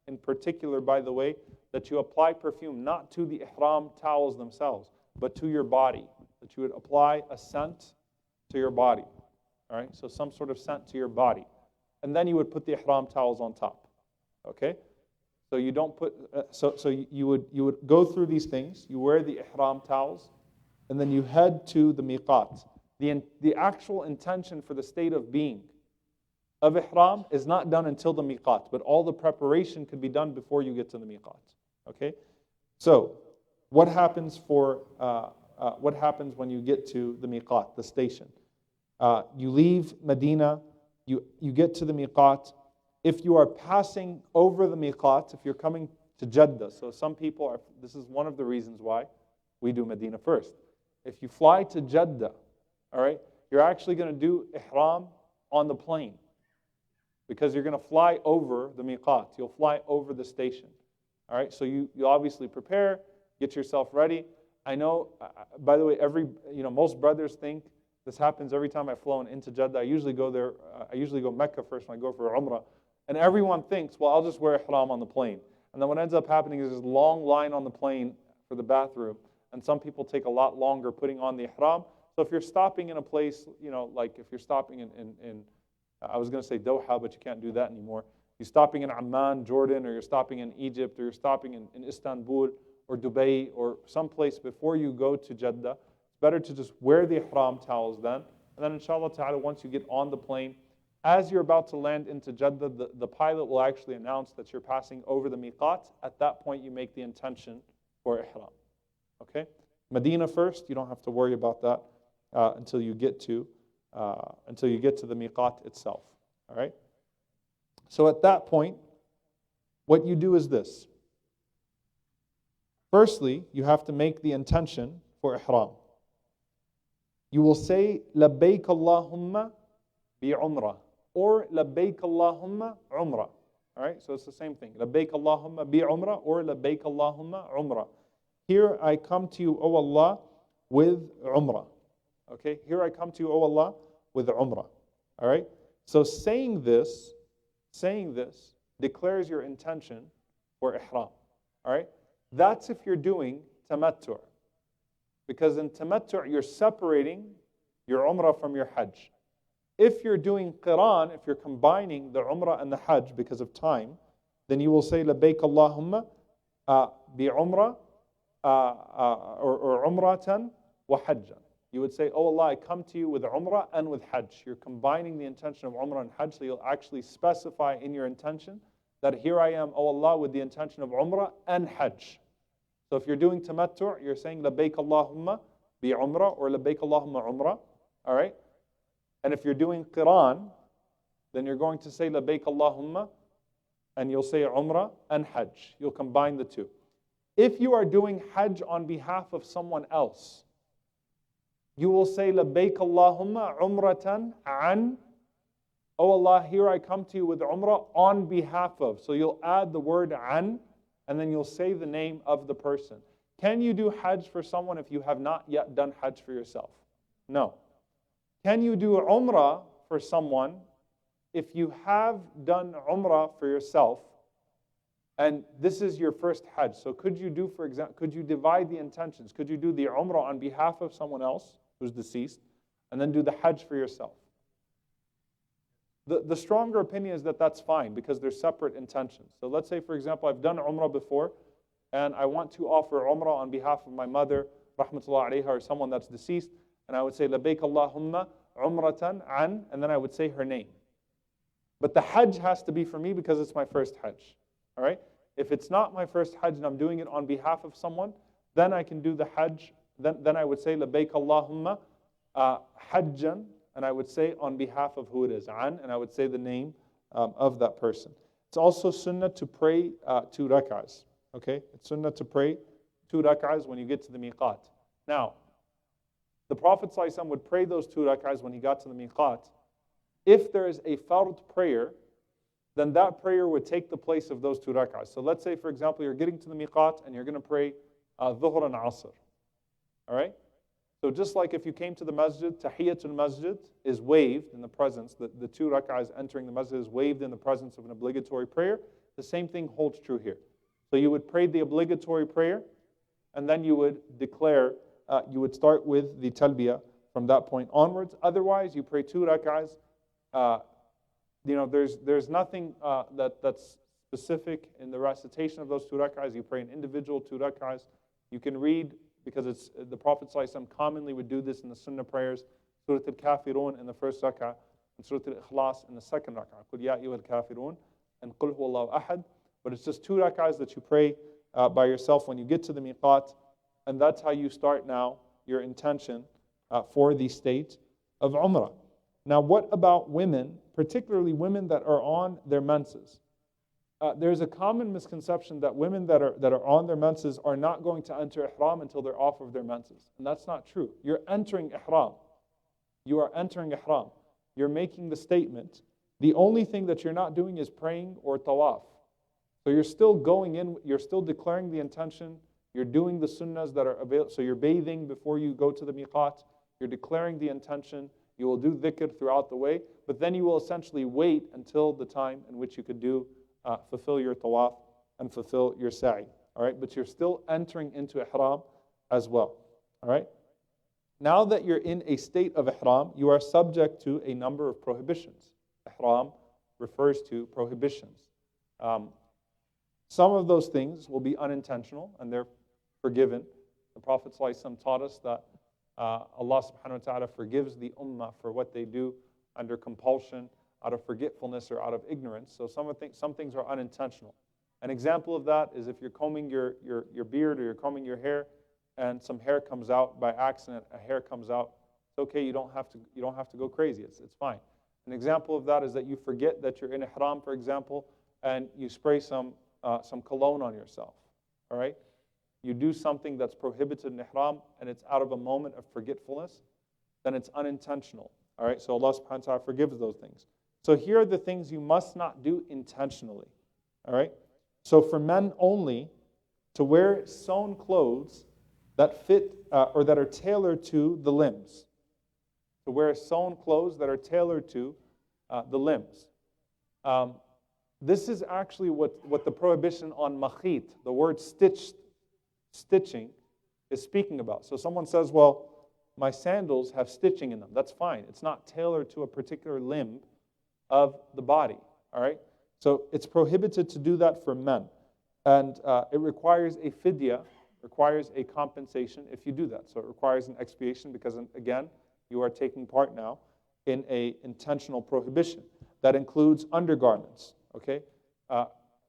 in particular, by the way, that you apply perfume not to the ihram towels themselves, but to your body, that you would apply a scent to your body. All right, so some sort of scent to your body. And then you would put the ihram towels on top. Okay? So you don't put, you would go through these things, you wear the ihram towels, and then you head to the miqat. The actual intention for the state of being of ihram is not done until the miqat, but all the preparation could be done before you get to the miqat. Okay? So, what happens when you get to the miqat, the station? You leave Medina, you get to the miqat. If you are passing over the miqat, if you're coming to Jeddah, so some people this is one of the reasons why we do Medina first. If you fly to Jeddah, all right? You're actually going to do ihram on the plane because you're going to fly over the miqat. You'll fly over the station, all right? So you obviously prepare, get yourself ready. I know, by the way, most brothers think this happens every time I've flown into Jeddah. I usually go there, I usually go Mecca first when I go for Umrah. And everyone thinks, well, I'll just wear ihram on the plane. And then what ends up happening is there's a long line on the plane for the bathroom. And some people take a lot longer putting on the ihram. So if you're stopping in a place, like if you're stopping in I was going to say Doha, but you can't do that anymore. You're stopping in Amman, Jordan, or you're stopping in Egypt, or you're stopping in Istanbul, or Dubai, or someplace before you go to Jeddah. It's better to just wear the ihram towels then. And then inshallah ta'ala, once you get on the plane, as you're about to land into Jeddah, the pilot will actually announce that you're passing over the miqat. At that point, you make the intention for ihram. Okay? Medina first, you don't have to worry about that until you get to the miqat itself. All right? So at that point, what you do is this. Firstly, you have to make the intention for ihram. You will say, Labbaik Allahumma bi umrah, or Labbaik Allahumma umrah. All right, so it's the same thing. Labbaik Allahumma bi umrah, or Labbaik Allahumma umrah. Here I come to you, O Allah, with umrah. Okay, here I come to you, O Allah, with umrah. All right, so saying this declares your intention for ihram. All right, that's if you're doing tamattu'. Because in tamattu' you're separating your umrah from your hajj. If you're doing qiran, if you're combining the umrah and the hajj because of time, then you will say labbaik Allahumma bi umrah or umratan wa hajjan. You would say, oh Allah, I come to you with umrah and with hajj. You're combining the intention of umrah and hajj, so you'll actually specify in your intention that here I am, oh Allah, with the intention of umrah and hajj. So if you're doing tamattu', you're saying labbaik Allahumma bi umrah or labbaik Allahumma umrah. All right? And if you're doing qiran, then you're going to say labbaik Allahumma and you'll say umrah and hajj. You'll combine the two. If you are doing hajj on behalf of someone else, you will say labbaik Allahumma umratan an. Oh Allah, here I come to you with umrah on behalf of. So you'll add the word an, and then you'll say the name of the person. Can you do hajj for someone if you have not yet done hajj for yourself? No. Can you do umrah for someone if you have done umrah for yourself and this is your first hajj? So could you do, for example, could you divide the intentions? Could you do the umrah on behalf of someone else who's deceased and then do the hajj for yourself? The stronger opinion is that that's fine because they're separate intentions. So let's say, for example, I've done umrah before and I want to offer umrah on behalf of my mother, rahmatullah alayha, or someone that's deceased, and I would say, labbaik Allahumma umratan an, and then I would say her name. But the hajj has to be for me because it's my first hajj. All right? If it's not my first hajj and I'm doing it on behalf of someone, then I can do the hajj. Then I would say, labbaik Allahumma hajjan, and I would say on behalf of who it is, an, and I would say the name of that person. It's also sunnah to pray 2 rak'ahs. Okay? It's sunnah to pray 2 rak'ahs when you get to the miqat. Now, the Prophet ﷺ would pray those 2 rak'ahs when he got to the miqat. If there is a fard prayer, then that prayer would take the place of those 2 rak'ahs. So let's say, for example, you're getting to the miqat and you're going to pray dhuhr and asr. All right? So just like if you came to the masjid, tahiyyatul masjid is waived in the presence, the 2 rak'ahs entering the masjid is waived in the presence of an obligatory prayer. The same thing holds true here. So you would pray the obligatory prayer, and then you would declare, you would start with the talbiyah from that point onwards. Otherwise, you pray 2 rak'ahs. There's nothing that's specific in the recitation of those 2 rak'ahs. You pray an individual 2 rak'ahs. You can read, because it's the Prophet ﷺ commonly would do this in the sunnah prayers, Surah Al-Kafirun in the first rak'ah, and Surah Al-Ikhlas in the second rak'ah. Qul ya ayyuhal kafirun, and Qul huwallahu ahad. But it's just 2 rak'ahs that you pray by yourself when you get to the miqat, and that's how you start now your intention for the state of umrah. Now, what about women, particularly women that are on their menses? There's a common misconception that women that are on their menses are not going to enter ihram until they're off of their menses. And that's not true. You're entering ihram. You are entering ihram. You're making the statement. The only thing that you're not doing is praying or tawaf. So you're still going in, you're still declaring the intention, you're doing the sunnahs that are available. So you're bathing before you go to the miqat, you're declaring the intention, you will do dhikr throughout the way, but then you will essentially wait until the time in which you could fulfill your tawaf and fulfill your sa'i. All right, but you're still entering into ihram as well. All right. Now that you're in a state of ihram, you are subject to a number of prohibitions. Ihram refers to prohibitions. Some of those things will be unintentional and they're forgiven. The Prophet ﷺ taught us that Allah subhanahu wa ta'ala forgives the ummah for what they do under compulsion, out of forgetfulness or out of ignorance. So some things are unintentional. An example of that is if you're combing your beard or you're combing your hair and some hair comes out by accident, a hair comes out, it's okay, you don't have to go crazy, it's fine. An example of that is that you forget that you're in ihram, for example, and you spray some cologne on yourself, all right? You do something that's prohibited in ihram and it's out of a moment of forgetfulness, then it's unintentional, all right? So Allah subhanahu wa ta'ala forgives those things. So here are the things you must not do intentionally, all right? So for men only, to wear sewn clothes that fit or that are tailored to the limbs. To wear sewn clothes that are tailored to the limbs. This is actually what the prohibition on makhit, the word stitching, is speaking about. So someone says, well, my sandals have stitching in them. That's fine. It's not tailored to a particular limb of the body. All right? So it's prohibited to do that for men. And it requires a fidya, requires a compensation if you do that. So it requires an expiation because, again, you are taking part now in an intentional prohibition. That includes undergarments, okay?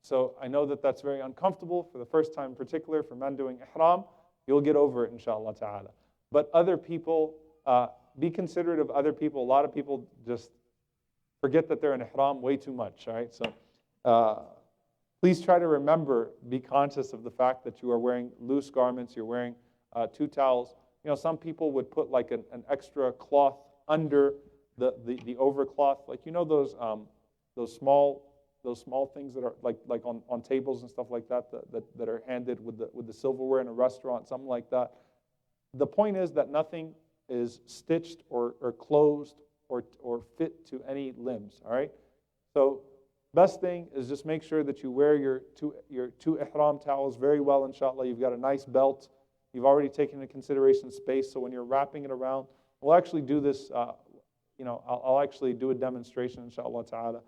So I know that that's very uncomfortable for the first time in particular for men doing ihram. You'll get over it, inshallah ta'ala. But other people, be considerate of other people. A lot of people just forget that they're in ihram way too much, all right? So please try to remember, be conscious of the fact that you are wearing loose garments, you're wearing 2 towels. You know, some people would put like an extra cloth under the overcloth, like you know those small things that are like on tables and stuff like that that are handed with the silverware in a restaurant, something like that. The point is that nothing is stitched or closed or fit to any limbs. All right, so best thing is just make sure that you wear your two ihram towels very well, inshallah. You've got a nice belt. You've already taken into consideration space, so when you're wrapping it around, we'll actually do this, I'll actually do a demonstration, inshallah ta'ala,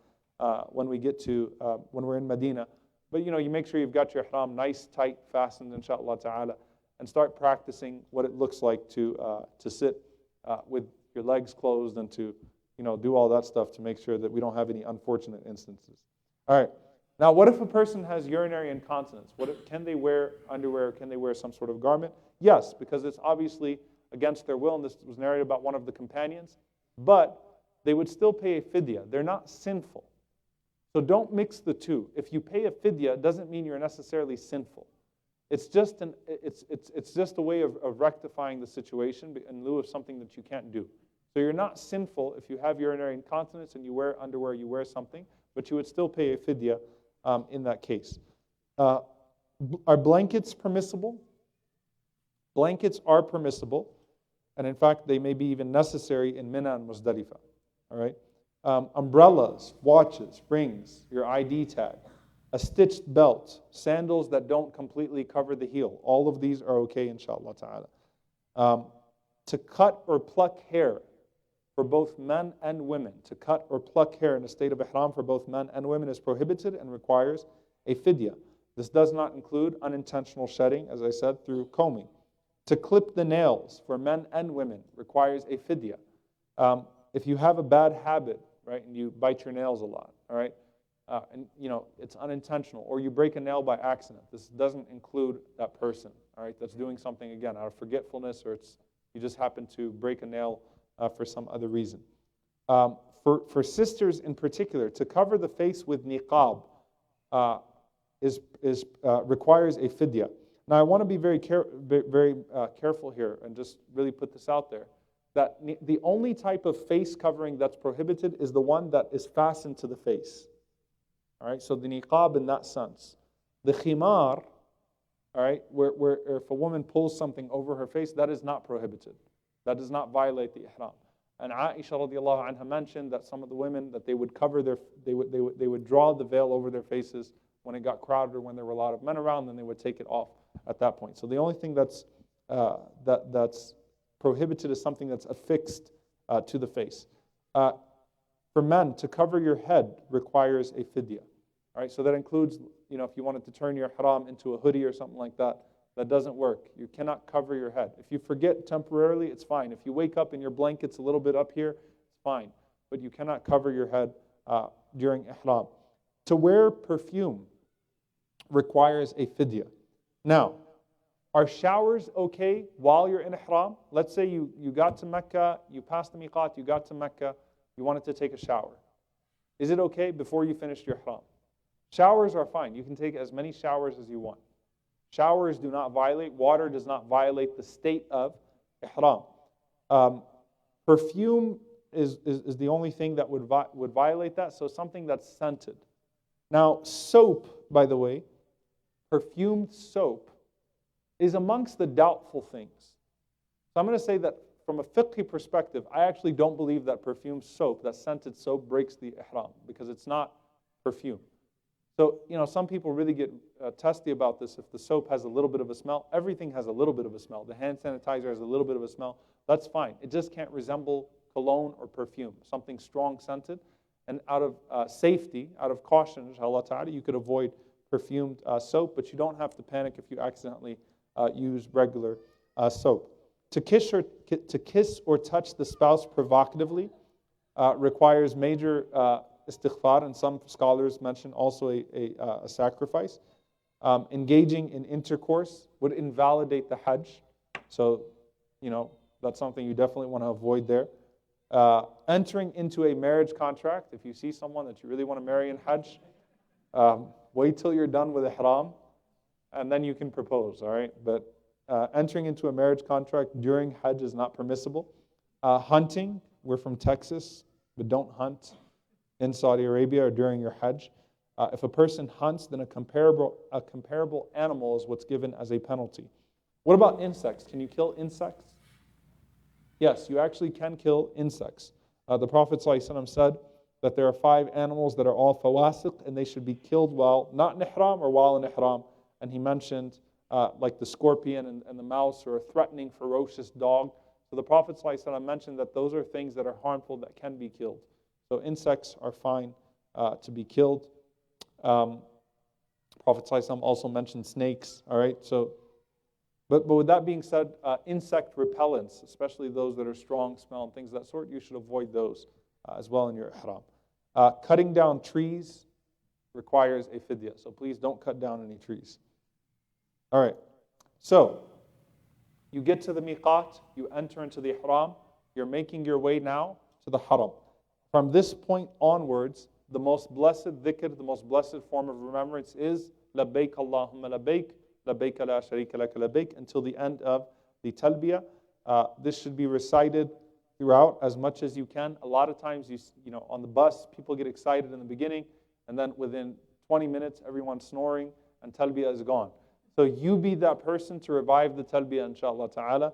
when we get to, when we're in Medina. But you make sure you've got your ihram nice, tight, fastened, inshallah ta'ala, and start practicing what it looks like to sit with your legs closed and to do all that stuff to make sure that we don't have any unfortunate instances. All right. Now, what if a person has urinary incontinence? Can they wear underwear? Can they wear some sort of garment? Yes, because it's obviously against their will, and this was narrated about one of the companions. But they would still pay a fidya. They're not sinful. So don't mix the two. If you pay a fidya, it doesn't mean you're necessarily sinful. It's just a way of rectifying the situation in lieu of something that you can't do. So you're not sinful if you have urinary incontinence and you wear underwear, you wear something, but you would still pay a fidya in that case. Are blankets permissible? Blankets are permissible, and in fact, they may be even necessary in Mina and Muzdalifah. All right. Umbrellas, watches, rings, your ID tag, a stitched belt, sandals that don't completely cover the heel. All of these are okay, inshallah ta'ala. To cut or pluck hair for both men and women. To cut or pluck hair in a state of ihram for both men and women is prohibited and requires a fidya. This does not include unintentional shedding, as I said, through combing. To clip the nails for men and women requires a fidya. If you have a bad habit, right, and you bite your nails a lot, all right, and it's unintentional, or you break a nail by accident, this doesn't include that person, all right, that's doing something, again, out of forgetfulness, or you just happen to break a nail for some other reason. For sisters in particular, to cover the face with niqab requires a fidya. Now, I want to be very careful here and just really put this out there, that the only type of face covering that's prohibited is the one that is fastened to the face. All right, so the niqab in that sense. The khimar, all right, where if a woman pulls something over her face, that is not prohibited. That does not violate the ihram. And Aisha radiallahu anha mentioned that some of the women, that they would cover they would draw the veil over their faces when it got crowded or when there were a lot of men around, then they would take it off at that point. So the only thing that's prohibited is something that's affixed to the face. For men, to cover your head requires a fidya. All right, so that includes, if you wanted to turn your ihram into a hoodie or something like that, that doesn't work. You cannot cover your head. If you forget temporarily, it's fine. If you wake up and your blanket's a little bit up here, it's fine. But you cannot cover your head during ihram. To wear perfume requires a fidya. Now, are showers okay while you're in ihram? Let's say you got to Mecca, you passed the miqat, you got to Mecca, you wanted to take a shower. Is it okay before you finished your ihram? Showers are fine. You can take as many showers as you want. Showers do not violate, water does not violate the state of ihram. Perfume is the only thing that would violate that, so something that's scented. Now, soap, by the way, perfumed soap, is amongst the doubtful things. So I'm going to say that from a fiqhi perspective, I actually don't believe that perfumed soap, that scented soap, breaks the ihram, because it's not perfume. So, some people really get testy about this. If the soap has a little bit of a smell, everything has a little bit of a smell. The hand sanitizer has a little bit of a smell. That's fine. It just can't resemble cologne or perfume, something strong scented. And out of safety, out of caution, inshallah ta'ala, you could avoid perfumed soap, but you don't have to panic if you accidentally use regular soap. To kiss or touch the spouse provocatively requires major istighfar, and some scholars mention also a sacrifice. Engaging in intercourse would invalidate the Hajj, so that's something you definitely want to avoid there. Entering into a marriage contract, if you see someone that you really want to marry in Hajj, wait till you're done with ihram, and then you can propose, all right? But entering into a marriage contract during Hajj is not permissible. Hunting, we're from Texas, but don't hunt in Saudi Arabia or during your Hajj. If a person hunts, then a comparable animal is what's given as a penalty. What about insects? Can you kill insects? Yes, you actually can kill insects. The Prophet ﷺ said that there are 5 animals that are all fawasiq, and they should be killed while not in ihram or while in ihram. And he mentioned like the scorpion and the mouse, or a threatening, ferocious dog. So the Prophet ﷺ mentioned that those are things that are harmful that can be killed. So insects are fine to be killed. Prophet ﷺ also mentioned snakes. All right. So, but with that being said, insect repellents, especially those that are strong smell and things of that sort, you should avoid those as well in your ihram. Cutting down trees requires a fidya. So please don't cut down any trees. All right. So you get to the miqat, you enter into the ihram, you're making your way now to the haram. From this point onwards, the most blessed dhikr, the most blessed form of remembrance is labbaik Allahumma labbaik, labbaik la sharika laka labbaik, until the end of the talbiyah. This should be recited throughout as much as you can. A lot of times, on the bus, people get excited in the beginning, and then within 20 minutes, everyone's snoring, and talbiyah is gone. So you be that person to revive the talbiyah, inshallah ta'ala.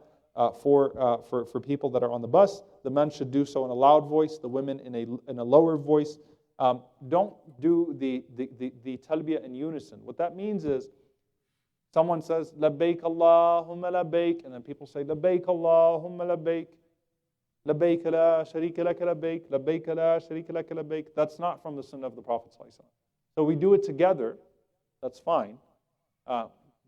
For people that are on the bus, the men should do so in a loud voice, the women in a lower voice. Don't do the talbiyah in unison. What that means is, someone says, labbaik Allahumma labbaik, and then people say, labbaik Allahumma labbaik, labbaik la sharika laka labbaik, labbaik la sharika laka labbaik. That's not from the sunnah of the Prophet ﷺ. So we do it together, that's fine.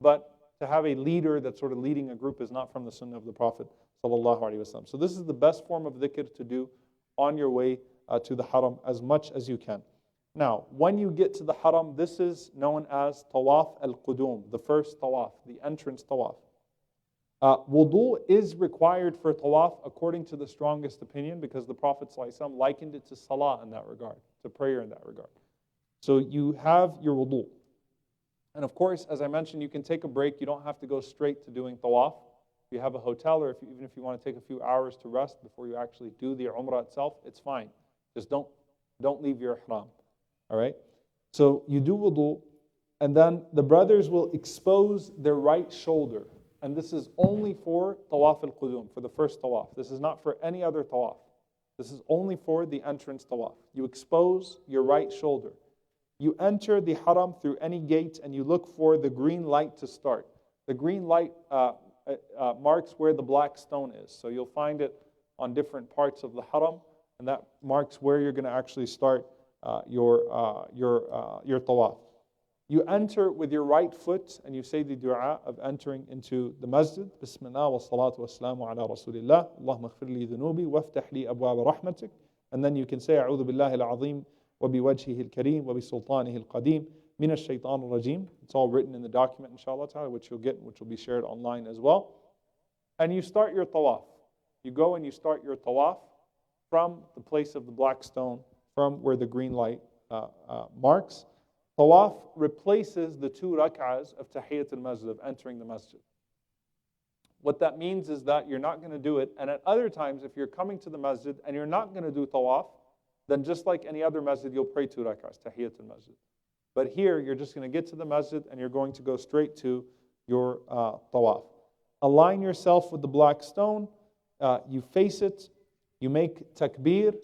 But to have a leader that's sort of leading a group is not from the sunnah of the Prophet ﷺ. So this is the best form of dhikr to do on your way to the haram as much as you can. Now, when you get to the haram, this is known as tawaf al-qudum, the first tawaf, the entrance tawaf. Wudu is required for tawaf according to the strongest opinion, because the Prophet ﷺ likened it to salah in that regard, to prayer in that regard. So you have your wudu. And of course, as I mentioned, you can take a break. You don't have to go straight to doing tawaf. you have a hotel, or even if you want to take a few hours to rest before you actually do the Umrah itself, it's fine. Just don't leave your ihram. All right? So you do wudu, and then the brothers will expose their right shoulder. And this is only for tawaf al-qudum, for the first tawaf. This is not for any other tawaf. This is only for the entrance tawaf. You expose your right shoulder. You enter the haram through any gate, and you look for the green light to start. The green light marks where the black stone is. So you'll find it on different parts of the haram, and that marks where you're going to actually start your tawaf. You enter with your right foot, and you say the dua of entering into the masjid. Bismillah wa salatu wa salamu ala rasulillah. Allahumma ighfir li dhunubi waftah li abwab rahmatik. And then you can say, A'udhu billahi al-azim wa biwajhihi al-kareem wa bisultanihi al-qadeem min ash-shaytan al-rajim. It's all written in the document, inshallah ta'ala, which you'll get, which will be shared online as well. And you start your tawaf. You go and you start your tawaf from the place of the black stone, from where the green light marks. Tawaf replaces the 2 rak'ahs of tahiyyat al-masjid, of entering the masjid. What that means is that you're not going to do it, and at other times, if you're coming to the masjid and you're not going to do tawaf, then just like any other masjid, you'll pray 2 rak'ahs, tahiyyat al-masjid. But here, you're just going to get to the masjid and you're going to go straight to your tawaf. Align yourself with the black stone, you face it, you make takbir,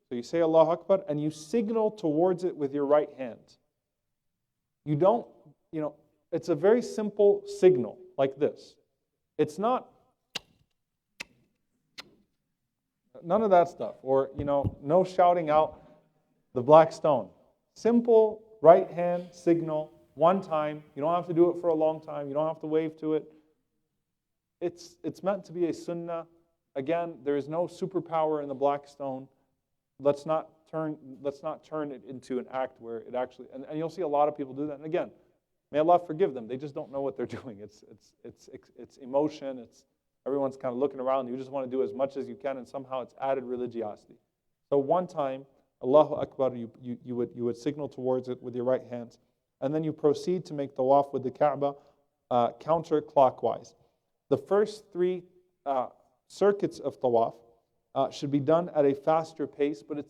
so you say Allahu Akbar, and you signal towards it with your right hand. You don't, it's a very simple signal like this. It's not, none of that stuff, or, no shouting out the black stone. Simple right hand signal, one time. You don't have to do it for a long time. You don't have to wave to it. It's meant to be a sunnah. Again, there is no superpower in the black stone. Let's not turn it into an act where it actually, and you'll see a lot of people do that. And again, may Allah forgive them. They just don't know what they're doing. It's emotion. Everyone's kind of looking around. You just want to do as much as you can, and somehow it's added religiosity. So one time, Allahu Akbar, you would signal towards it with your right hand, and then you proceed to make tawaf with the Kaaba counterclockwise. The first 3 circuits of tawaf should be done at a faster pace, but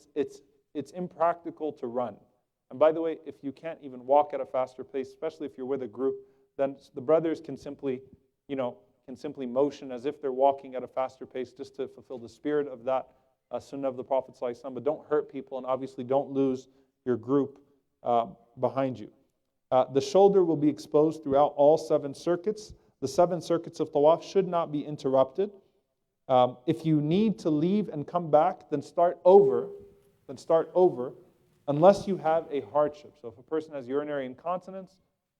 it's impractical to run. And by the way, if you can't even walk at a faster pace, especially if you're with a group, then the brothers can simply motion as if they're walking at a faster pace, just to fulfill the spirit of that sunnah of the Prophet ﷺ. But don't hurt people, and obviously don't lose your group behind you. The shoulder will be exposed throughout all 7 circuits. The 7 circuits of tawaf should not be interrupted. If you need to leave and come back, then start over, unless you have a hardship. So if a person has urinary incontinence,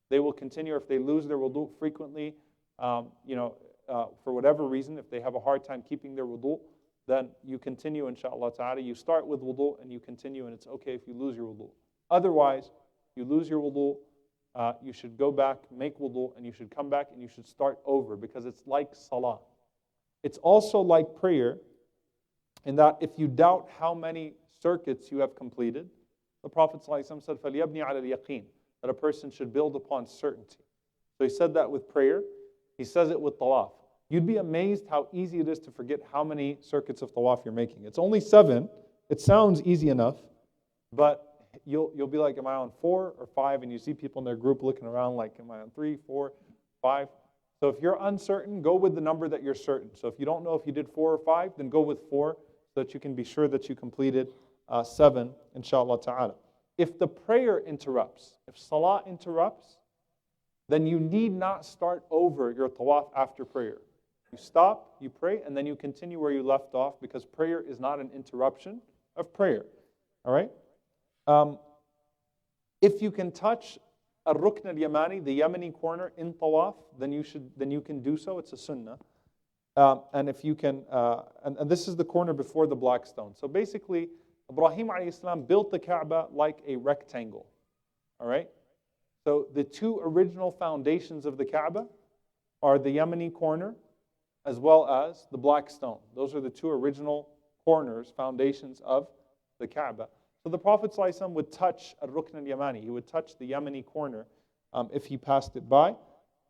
they will continue. If they lose their wudu frequently, for whatever reason, if they have a hard time keeping their wudu, then you continue, inshallah ta'ala. You start with wudu and you continue, and it's okay if you lose your wudu. Otherwise, you lose your wudu, you should go back, make wudu, and you should come back and you should start over, because it's like salah. It's also like prayer, in that if you doubt how many circuits you have completed, the Prophet ﷺ said, فَلْيَبْنِ عَلَى الْيَقِينِ, that a person should build upon certainty. So he said that with prayer. He says it with tawaf. You'd be amazed how easy it is to forget how many circuits of tawaf you're making. It's only 7. It sounds easy enough, but you'll be like, am I on 4 or 5? And you see people in their group looking around like, am I on 3, 4, 5? So if you're uncertain, go with the number that you're certain. So if you don't know if you did 4 or 5, then go with 4, so that you can be sure that you completed 7, inshallah ta'ala. If the prayer interrupts, if salah interrupts, then you need not start over your tawaf after prayer. You stop, you pray, and then you continue where you left off, because prayer is not an interruption of prayer. All right? If you can touch al-Rukn al-Yamani, the Yemeni corner in tawaf, then you can do so. It's a sunnah. And if you can, and this is the corner before the black stone. So basically, Ibrahim alayhi salam built the Kaaba like a rectangle. All right? So the 2 original foundations of the Kaaba are the Yemeni corner as well as the black stone. Those are the 2 original corners, foundations of the Kaaba. So the Prophet ﷺ would touch al-Rukn al-Yamani. He would touch the Yemeni corner if he passed it by.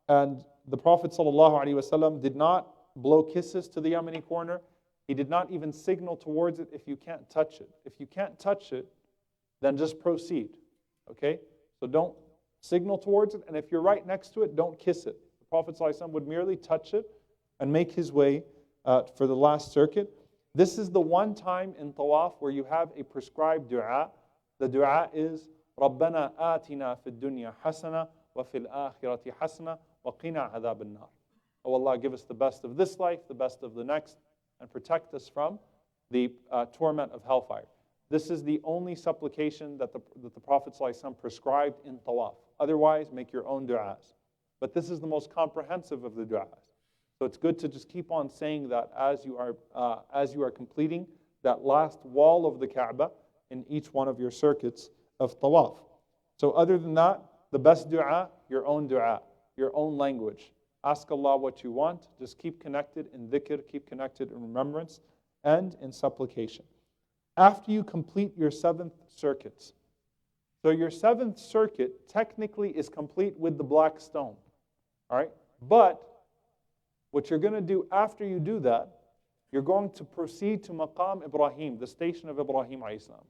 And the Prophet ﷺ did not blow kisses to the Yemeni corner. He did not even signal towards it if you can't touch it. If you can't touch it, then just proceed. Okay? So don't signal towards it, and if you're right next to it, don't kiss it. The Prophet ﷺ would merely touch it and make his way for the last circuit. This is the one time in tawaf where you have a prescribed dua. The dua is رَبَّنَا آتِنَا فِي الدُّنْيا حَسَنَةً وَفِي الْآخِرَةِ حَسَنَةً وَقِنَا عَذَابَ النَّارِ. Oh Allah, give us the best of this life, the best of the next, and protect us from the torment of hellfire. This is the only supplication that the Prophet ﷺ prescribed in tawaf. Otherwise, make your own du'as. But this is the most comprehensive of the du'as. So it's good to just keep on saying that as you are completing that last wall of the Kaaba in each one of your circuits of tawaf. So other than that, the best du'a, your own language. Ask Allah what you want. Just keep connected in dhikr, keep connected in remembrance, and in supplication. After you complete your 7th circuit, so your 7th circuit technically is complete with the black stone. All right? But what you're going to do after you do that, you're going to proceed to Maqam Ibrahim, the station of Ibrahim alayhi salam.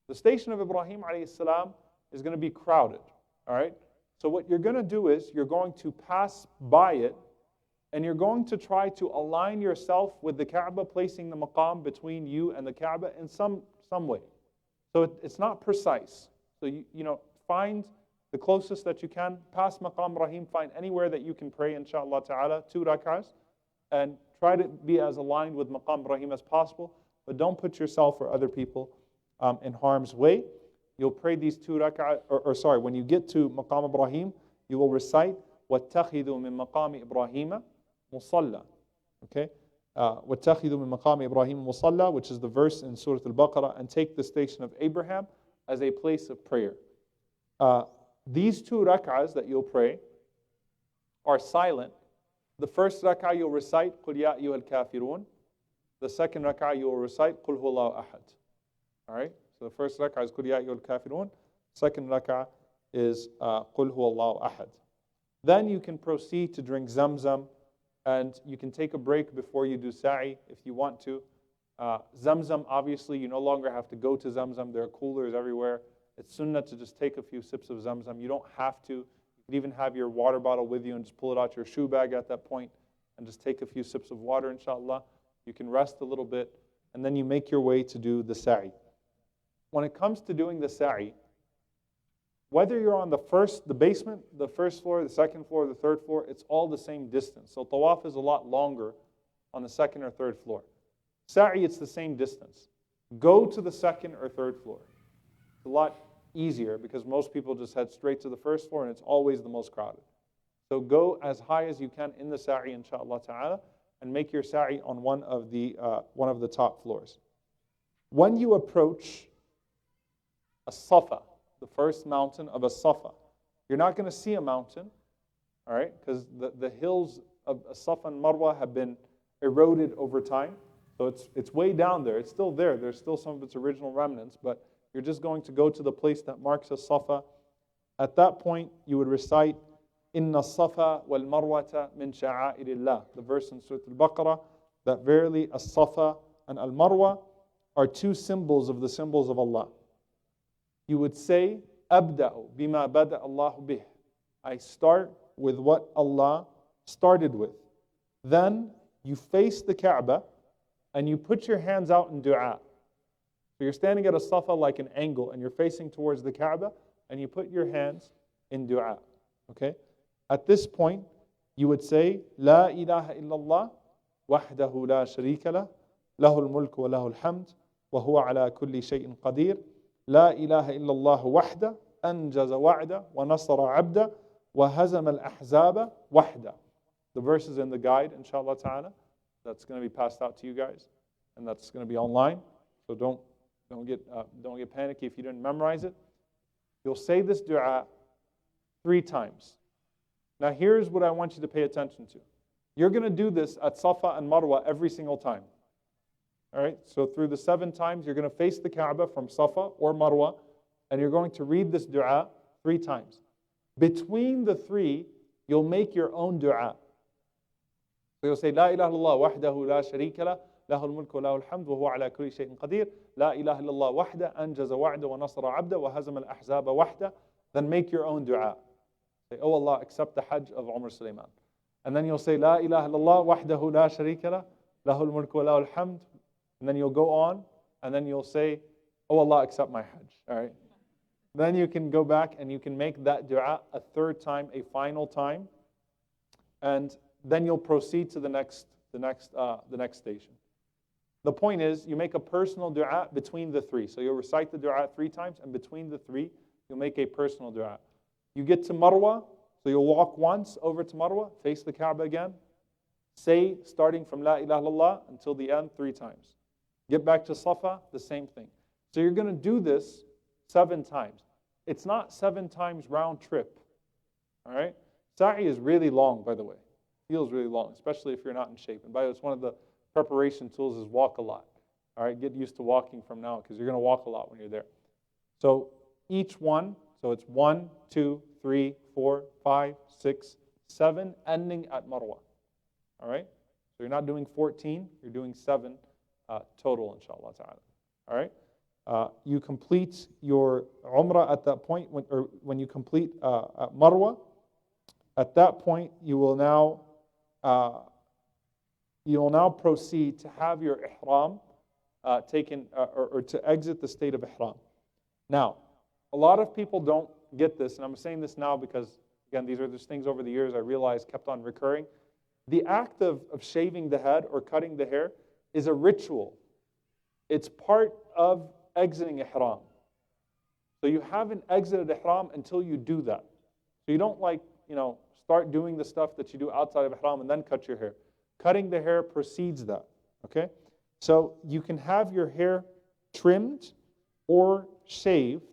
The station of Ibrahim alayhi salam is going to be crowded. All right? So what you're going to do is you're going to pass by it, and you're going to try to align yourself with the Kaaba, placing the maqam between you and the Kaaba in some way. So it's not precise. So you find the closest that you can, past Maqam Ibrahim, find anywhere that you can pray, inshallah ta'ala, 2 rak'ahs, and try to be as aligned with Maqam Ibrahim as possible, but don't put yourself or other people in harm's way. You'll pray these 2 rak'ahs, when you get to Maqam Ibrahim, you will recite وَاتَّخِذُوا مِن مَقَامِ إِبْرَاهِيمَ مُصَلَّى. Okay? وَاتَّخِذُوا مِن مَقَامِ إِبْرَاهِيمَ مُصَلَّى, which is the verse in Surah Al-Baqarah, and take the station of Abraham as a place of prayer. These 2 rak'ahs that you'll pray are silent. The first rak'ah you'll recite قُلْ يَا أَيُّهَا الْكَافِرُونَ. The second rak'ah you will recite قُلْ هُوَ اللَّهُ أَحَدٌ. All right? So the first rak'ah is قُلْ يَا أَيُّهَا الْكَافِرُونَ. Second rak'ah is قُلْ هُوَ اللَّهُ أَحَدٌ. Then you can proceed to drink Zamzam, and you can take a break before you do sa'i if you want to. Zamzam, obviously, you no longer have to go to Zamzam. There are coolers everywhere. It's sunnah to just take a few sips of Zamzam. You don't have to. You could even have your water bottle with you and just pull it out your shoe bag at that point and just take a few sips of water, inshallah. You can rest a little bit, and then you make your way to do the sa'i. When it comes to doing the sa'i, whether you're on the basement, the first floor, the second floor, the third floor, it's all the same distance. So tawaf is a lot longer on the second or third floor. Sa'i, it's the same distance. Go to the second or third floor. It's a lot easier because most people just head straight to the first floor, and it's always the most crowded. So go as high as you can in the sa'i, inshallah ta'ala, and make your sa'i on one of the top floors. When you approach a Safa, the first mountain of a Safa, you're not going to see a mountain, all right, because the hills of Safa and Marwa have been eroded over time. So it's way down there. It's still there. There's still some of its original remnants, but you're just going to go to the place that marks a Safa. At that point, you would recite إِنَّ الصَّفَا وَالْمَرْوَةَ مِنْ شَعَائِرِ اللَّهِ, the verse in Surah Al-Baqarah, that verily As-Safa and Al-Marwa are 2 symbols of the symbols of Allah. You would say, أَبْدَأُ بِمَا بَدَأَ اللَّهُ بِهِ. I start with what Allah started with. Then you face the Kaaba and you put your hands out in dua. So you're standing at a Safa like an angle and you're facing towards the Kaaba and you put your hands in dua. Okay? At this point, you would say, لا إله إلا الله وحده لا شريك له له الملك وله الحمد وهو على كل شيء قدير لا إله إلا الله وحده أنجز وعده ونصر عبده وهزم الأحزاب وحده. The verse is in the guide, inshallah ta'ala. That's going to be passed out to you guys, and that's going to be online. So don't get panicky if you didn't memorize it. You'll say this dua 3 times. Now here's what I want you to pay attention to. You're going to do this at Safa and Marwa every single time. All right, so through the 7 times, you're going to face the Kaaba from Safa or Marwa, and you're going to read this dua 3 times. Between the 3, you'll make your own dua. So you'll say, لا إله إلا الله وحده لا شريك له له الملك وله الحمد وهو على كل شيء قدير لا إله إلا الله وحده أنجز وعده ونصر عبده وهزم الأحزاب وحده. Then make your own dua. Say, oh Allah, accept the Hajj of Umar Suleiman. And then you'll say, لا إله إلا الله وحده لا شريك له له الملك وله الحمد. And then you'll go on, and then you'll say, oh Allah, accept my Hajj. All right. Then you can go back and you can make that dua a third time, a final time, and then you'll proceed to the next station. The point is, you make a personal dua between the three. So you'll recite the dua 3 times, and between the 3, you'll make a personal dua. You get to Marwa, so you'll walk once over to Marwa, face the Kaaba again, say, starting from La ilaha illallah until the end 3 times. Get back to Safa, the same thing. So you're going to do this 7 times. It's not 7 times round trip. All right? Sa'i is really long, by the way. Feels really long, especially if you're not in shape. And by the way, it's one of the preparation tools is walk a lot. All right? Get used to walking from now because you're going to walk a lot when you're there. So each one, so it's 1, 2, 3, 4, 5, 6, 7, ending at Marwa. All right? So you're not doing 14, you're doing 7 total, inshallah ta'ala. All right? You complete your Umrah at that point, when you complete at Marwa, at that point you will now proceed to have your ihram taken, or to exit the state of ihram. Now, a lot of people don't get this, and I'm saying this now because, again, these are just things over the years I realized kept on recurring. The act of shaving the head or cutting the hair is a ritual. It's part of exiting ihram. So you haven't exited ihram until you do that. So you don't start doing the stuff that you do outside of ihram and then cut your hair. Cutting the hair precedes that. Okay? So you can have your hair trimmed or shaved.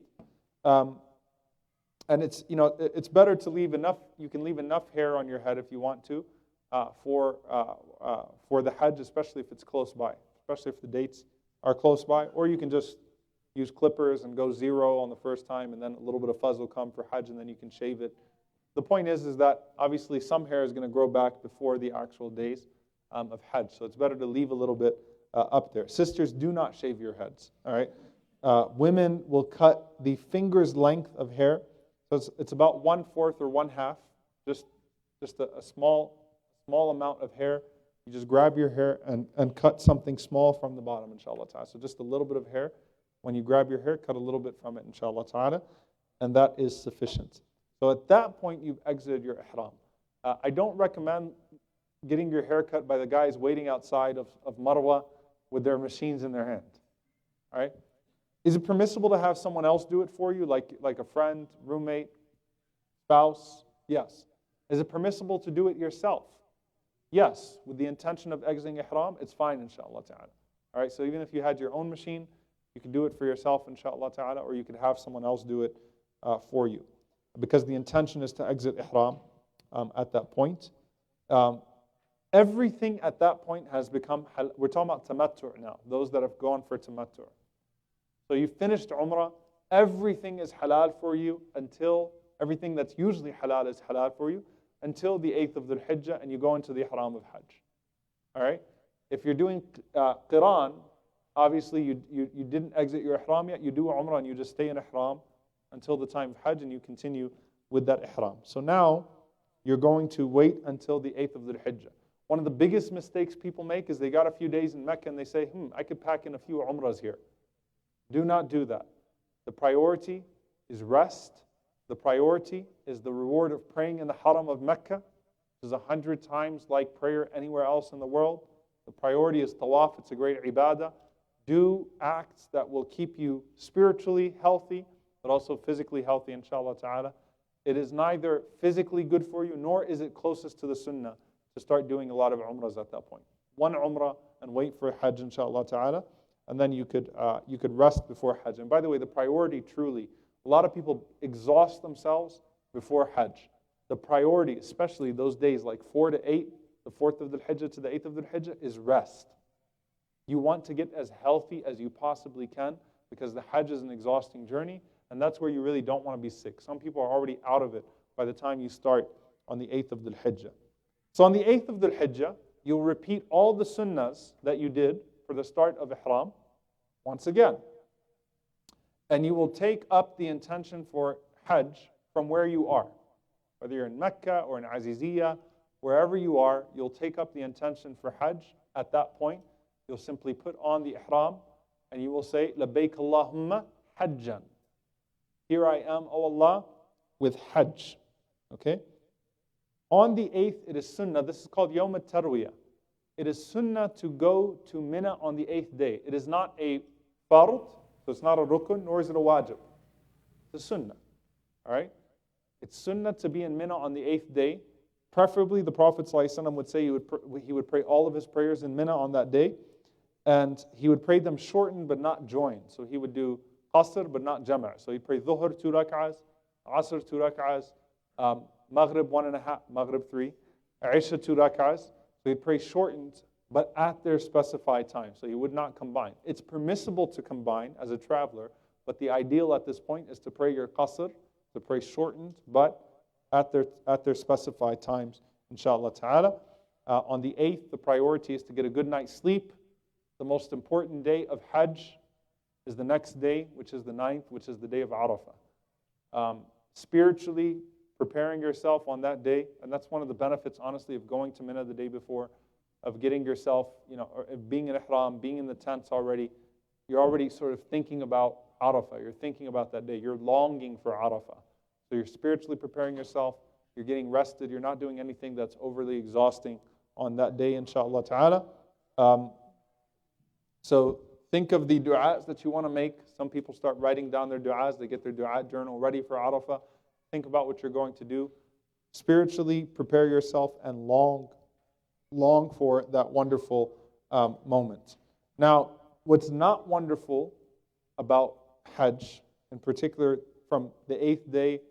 And it's better to leave enough. You can leave enough hair on your head if you want to for the Hajj, especially if it's close by, especially if the dates are close by. Or you can just use clippers and go 0 on the first time, and then a little bit of fuzz will come for Hajj, and then you can shave it. The point is that obviously some hair is going to grow back before the actual days of Hajj, so it's better to leave a little bit up there. Sisters, do not shave your heads. All right. Women will cut the finger's length of hair, so it's about 1/4 or 1/2, just a small amount of hair. You just grab your hair and cut something small from the bottom, inshallah ta'ala. So just a little bit of hair. When you grab your hair, cut a little bit from it, inshallah ta'ala, and that is sufficient. So at that point, you've exited your ihram. I don't recommend getting your hair cut by the guys waiting outside of Marwa with their machines in their hand. All right? Is it permissible to have someone else do it for you, like a friend, roommate, spouse? Yes. Is it permissible to do it yourself? Yes. With the intention of exiting ihram, it's fine, inshallah ta'ala. All right? So even if you had your own machine, you can do it for yourself, inshallah ta'ala, or you could have someone else do it for you. Because the intention is to exit ihram at that point. Everything at that point has become, we're talking about tamattu' now, those that have gone for tamattu'. So you finished Umrah, everything is halal for you until, everything that's usually halal is halal for you, until the 8th of Dhul Hijjah, and you go into the ihram of Hajj. All right? If you're doing Qiran, obviously you didn't exit your ihram yet, you do Umrah and you just stay in ihram until the time of Hajj, and you continue with that ihram. So now, you're going to wait until the 8th of Dhul Hijjah. One of the biggest mistakes people make is they got a few days in Mecca and they say, I could pack in a few Umrahs here. Do not do that. The priority is rest. The priority is the reward of praying in the Haram of Mecca, which is 100 times like prayer anywhere else in the world. The priority is tawaf. It's a great ibadah. Do acts that will keep you spiritually healthy, but also physically healthy, inshallah ta'ala. It is neither physically good for you, nor is it closest to the sunnah to start doing a lot of umrahs at that point. One umrah and wait for Hajj, inshallah ta'ala, and then you could rest before Hajj. And by the way, the priority truly, a lot of people exhaust themselves before Hajj. The priority, especially those days like 4 to 8, the 4th of Dhul Hijjah to the 8th of Dhul Hijjah, is rest. You want to get as healthy as you possibly can, because the Hajj is an exhausting journey, and that's where you really don't want to be sick. Some people are already out of it by the time you start on the 8th of Dhul Hijjah. So on the 8th of Dhul Hijjah, you'll repeat all the sunnahs that you did for the start of ihram once again. And you will take up the intention for Hajj from where you are. Whether you're in Mecca or in Aziziyah, wherever you are, you'll take up the intention for Hajj. At that point, you'll simply put on the ihram and you will say, Labbaik Allahumma Hajjan. Here I am, O Allah, with Hajj. Okay? On the 8th, it is sunnah. This is called Yawm al-Tarwiyah. It is sunnah to go to Mina on the 8th day. It is not a fard, so it's not a rukun, nor is it a wajib. It's a sunnah. All right? It's sunnah to be in Mina on the 8th day. Preferably, the Prophet ﷺ would say he would pray all of his prayers in Mina on that day. And he would pray them shortened but not joined. So he would do qasr but not jama'. So he'd pray dhuhr 2 rak'ahs, asr 2 rak'ahs, maghrib 1.5, maghrib 3, isha 2 rak'ahs. So he'd pray shortened but at their specified time. So he would not combine. It's permissible to combine as a traveler, but the ideal at this point is to pray your qasr, to pray shortened but at their specified times, inshallah ta'ala. On the 8th, the priority is to get a good night's sleep. The most important day of Hajj is the next day, which is the 9th, which is the day of Arafah. Spiritually preparing yourself on that day, and that's one of the benefits, honestly, of going to Mina the day before, of getting yourself, or being in ihram, being in the tents already. You're already sort of thinking about Arafah. You're thinking about that day. You're longing for Arafah. So you're spiritually preparing yourself. You're getting rested. You're not doing anything that's overly exhausting on that day, inshallah ta'ala. So think of the du'as that you want to make. Some people start writing down their du'as. They get their du'a journal ready for Arafah. Think about what you're going to do. Spiritually prepare yourself and long for that wonderful moment. Now, what's not wonderful about Hajj, in particular from the 8th day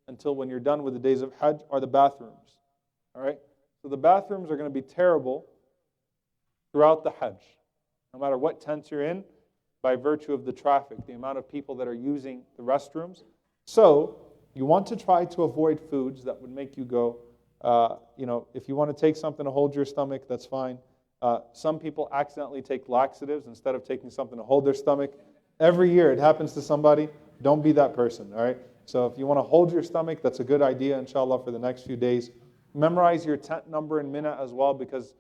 until when you're done with the days of Hajj, are the bathrooms. All right? So the bathrooms are going to be terrible throughout the Hajj. No matter what tent you're in, by virtue of the traffic, the amount of people that are using the restrooms. So you want to try to avoid foods that would make you go, if you want to take something to hold your stomach, that's fine. Some people accidentally take laxatives instead of taking something to hold their stomach. Every year it happens to somebody. Don't be that person, all right? So if you want to hold your stomach, that's a good idea, inshallah, for the next few days. Memorize your tent number in Mina as well, because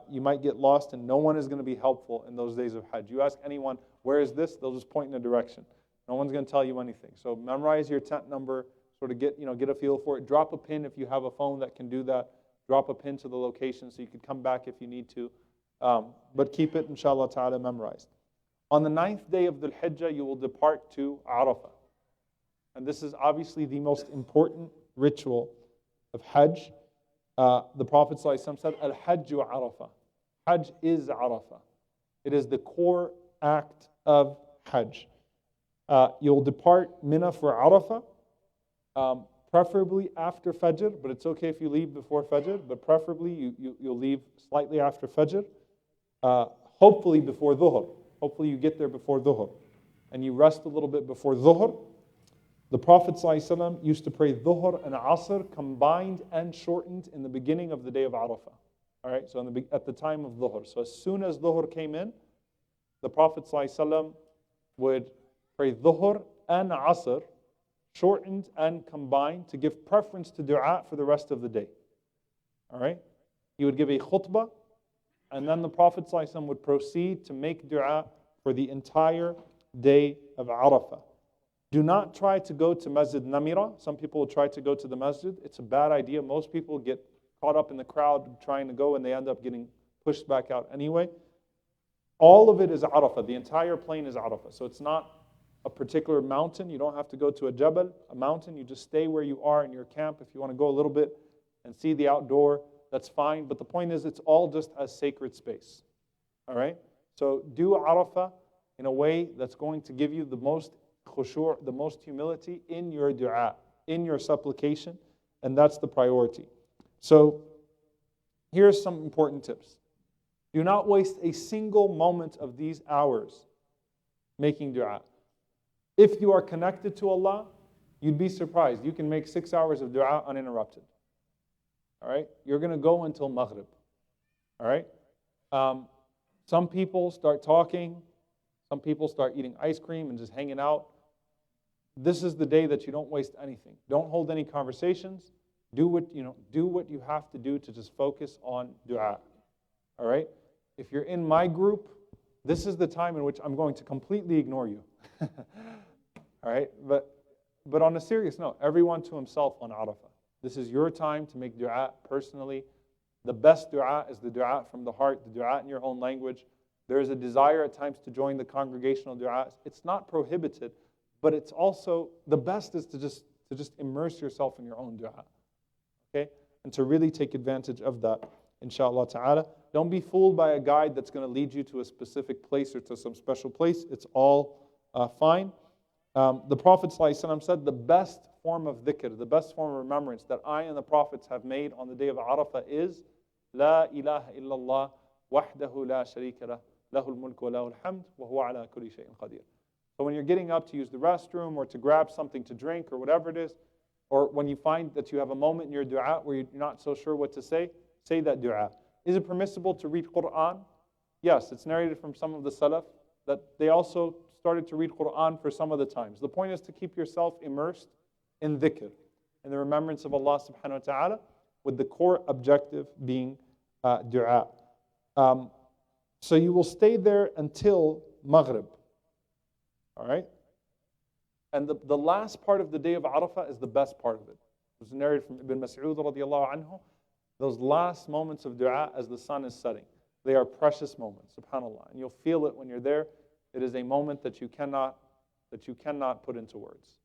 you might get lost and no one is going to be helpful in those days of Hajj. You ask anyone, where is this? They'll just point in a direction. No one's going to tell you anything. So memorize your tent number, sort of get a feel for it. Drop a pin if you have a phone that can do that. Drop a pin to the location so you could come back if you need to. But keep it, inshallah ta'ala, memorized. On the 9th day of Dhul Hijjah, you will depart to Arafah. And this is obviously the most important ritual of Hajj. The Prophet ﷺ said, Al-Hajju Arafah. Hajj is Arafah. It is the core act of Hajj. You'll depart Mina for Arafah, preferably after Fajr, but it's okay if you leave before Fajr, but preferably you'll leave slightly after Fajr, hopefully before Dhuhr. Hopefully you get there before Dhuhr. And you rest a little bit before Dhuhr. The Prophet ﷺ used to pray Dhuhr and Asr combined and shortened in the beginning of the day of Arafah. All right, so at the time of Dhuhr. So as soon as Dhuhr came in, the Prophet ﷺ would pray Dhuhr and Asr, shortened and combined, to give preference to dua for the rest of the day. All right? He would give a khutbah, and then the Prophet ﷺ would proceed to make dua for the entire day of Arafah. Do not try to go to Masjid Namira. Some people will try to go to the masjid. It's a bad idea. Most people get caught up in the crowd trying to go, and they end up getting pushed back out anyway. All of it is Arafah. The entire plain is Arafah. So it's not a particular mountain. You don't have to go to a jabal, a mountain. You just stay where you are in your camp. If you want to go a little bit and see the outdoor, that's fine. But the point is, it's all just a sacred space. All right? So do Arafah in a way that's going to give you the most khushu', the most humility in your dua, in your supplication, and that's the priority. So here's some important tips. Do not waste a single moment of these hours making dua. If you are connected to Allah, you'd be surprised. You can make 6 hours of dua uninterrupted. All right? You're going to go until Maghrib. All right? Some people start talking. Some people start eating ice cream and just hanging out. This is the day that you don't waste anything. Don't hold any conversations. Do what you have to do to just focus on dua. All right? If you're in my group, this is the time in which I'm going to completely ignore you. All right? But on a serious note, everyone to himself on Arafah. This is your time to make dua personally. The best dua is the dua from the heart, the dua in your own language. There is a desire at times to join the congregational du'as. It's not prohibited, but it's also, the best is to just immerse yourself in your own dua. Okay? And to really take advantage of that, inshallah ta'ala. Don't be fooled by a guide that's going to lead you to a specific place or to some special place. It's all fine. The Prophet ﷺ said the best form of dhikr, the best form of remembrance that I and the Prophets have made on the day of Arafah is La ilaha illallah wahdahu la sharika lah lahul mulku wa lahul hamd wa huwa ala kulli shay'in qadir. So when you're getting up to use the restroom or to grab something to drink or whatever it is, or when you find that you have a moment in your dua where you're not so sure what to say that dua. Is it permissible to read Quran? Yes, it's narrated from some of the Salaf that they also started to read Quran for some of the times. The point is to keep yourself immersed in dhikr, in the remembrance of Allah subhanahu wa ta'ala, with the core objective being dua. So you will stay there until Maghrib. All right? And the last part of the day of Arafah is the best part of it. It was narrated from Ibn Mas'ud radiallahu anhu. Those last moments of dua as the sun is setting, they are precious moments, subhanAllah. And you'll feel it when you're there. It is a moment that you cannot put into words.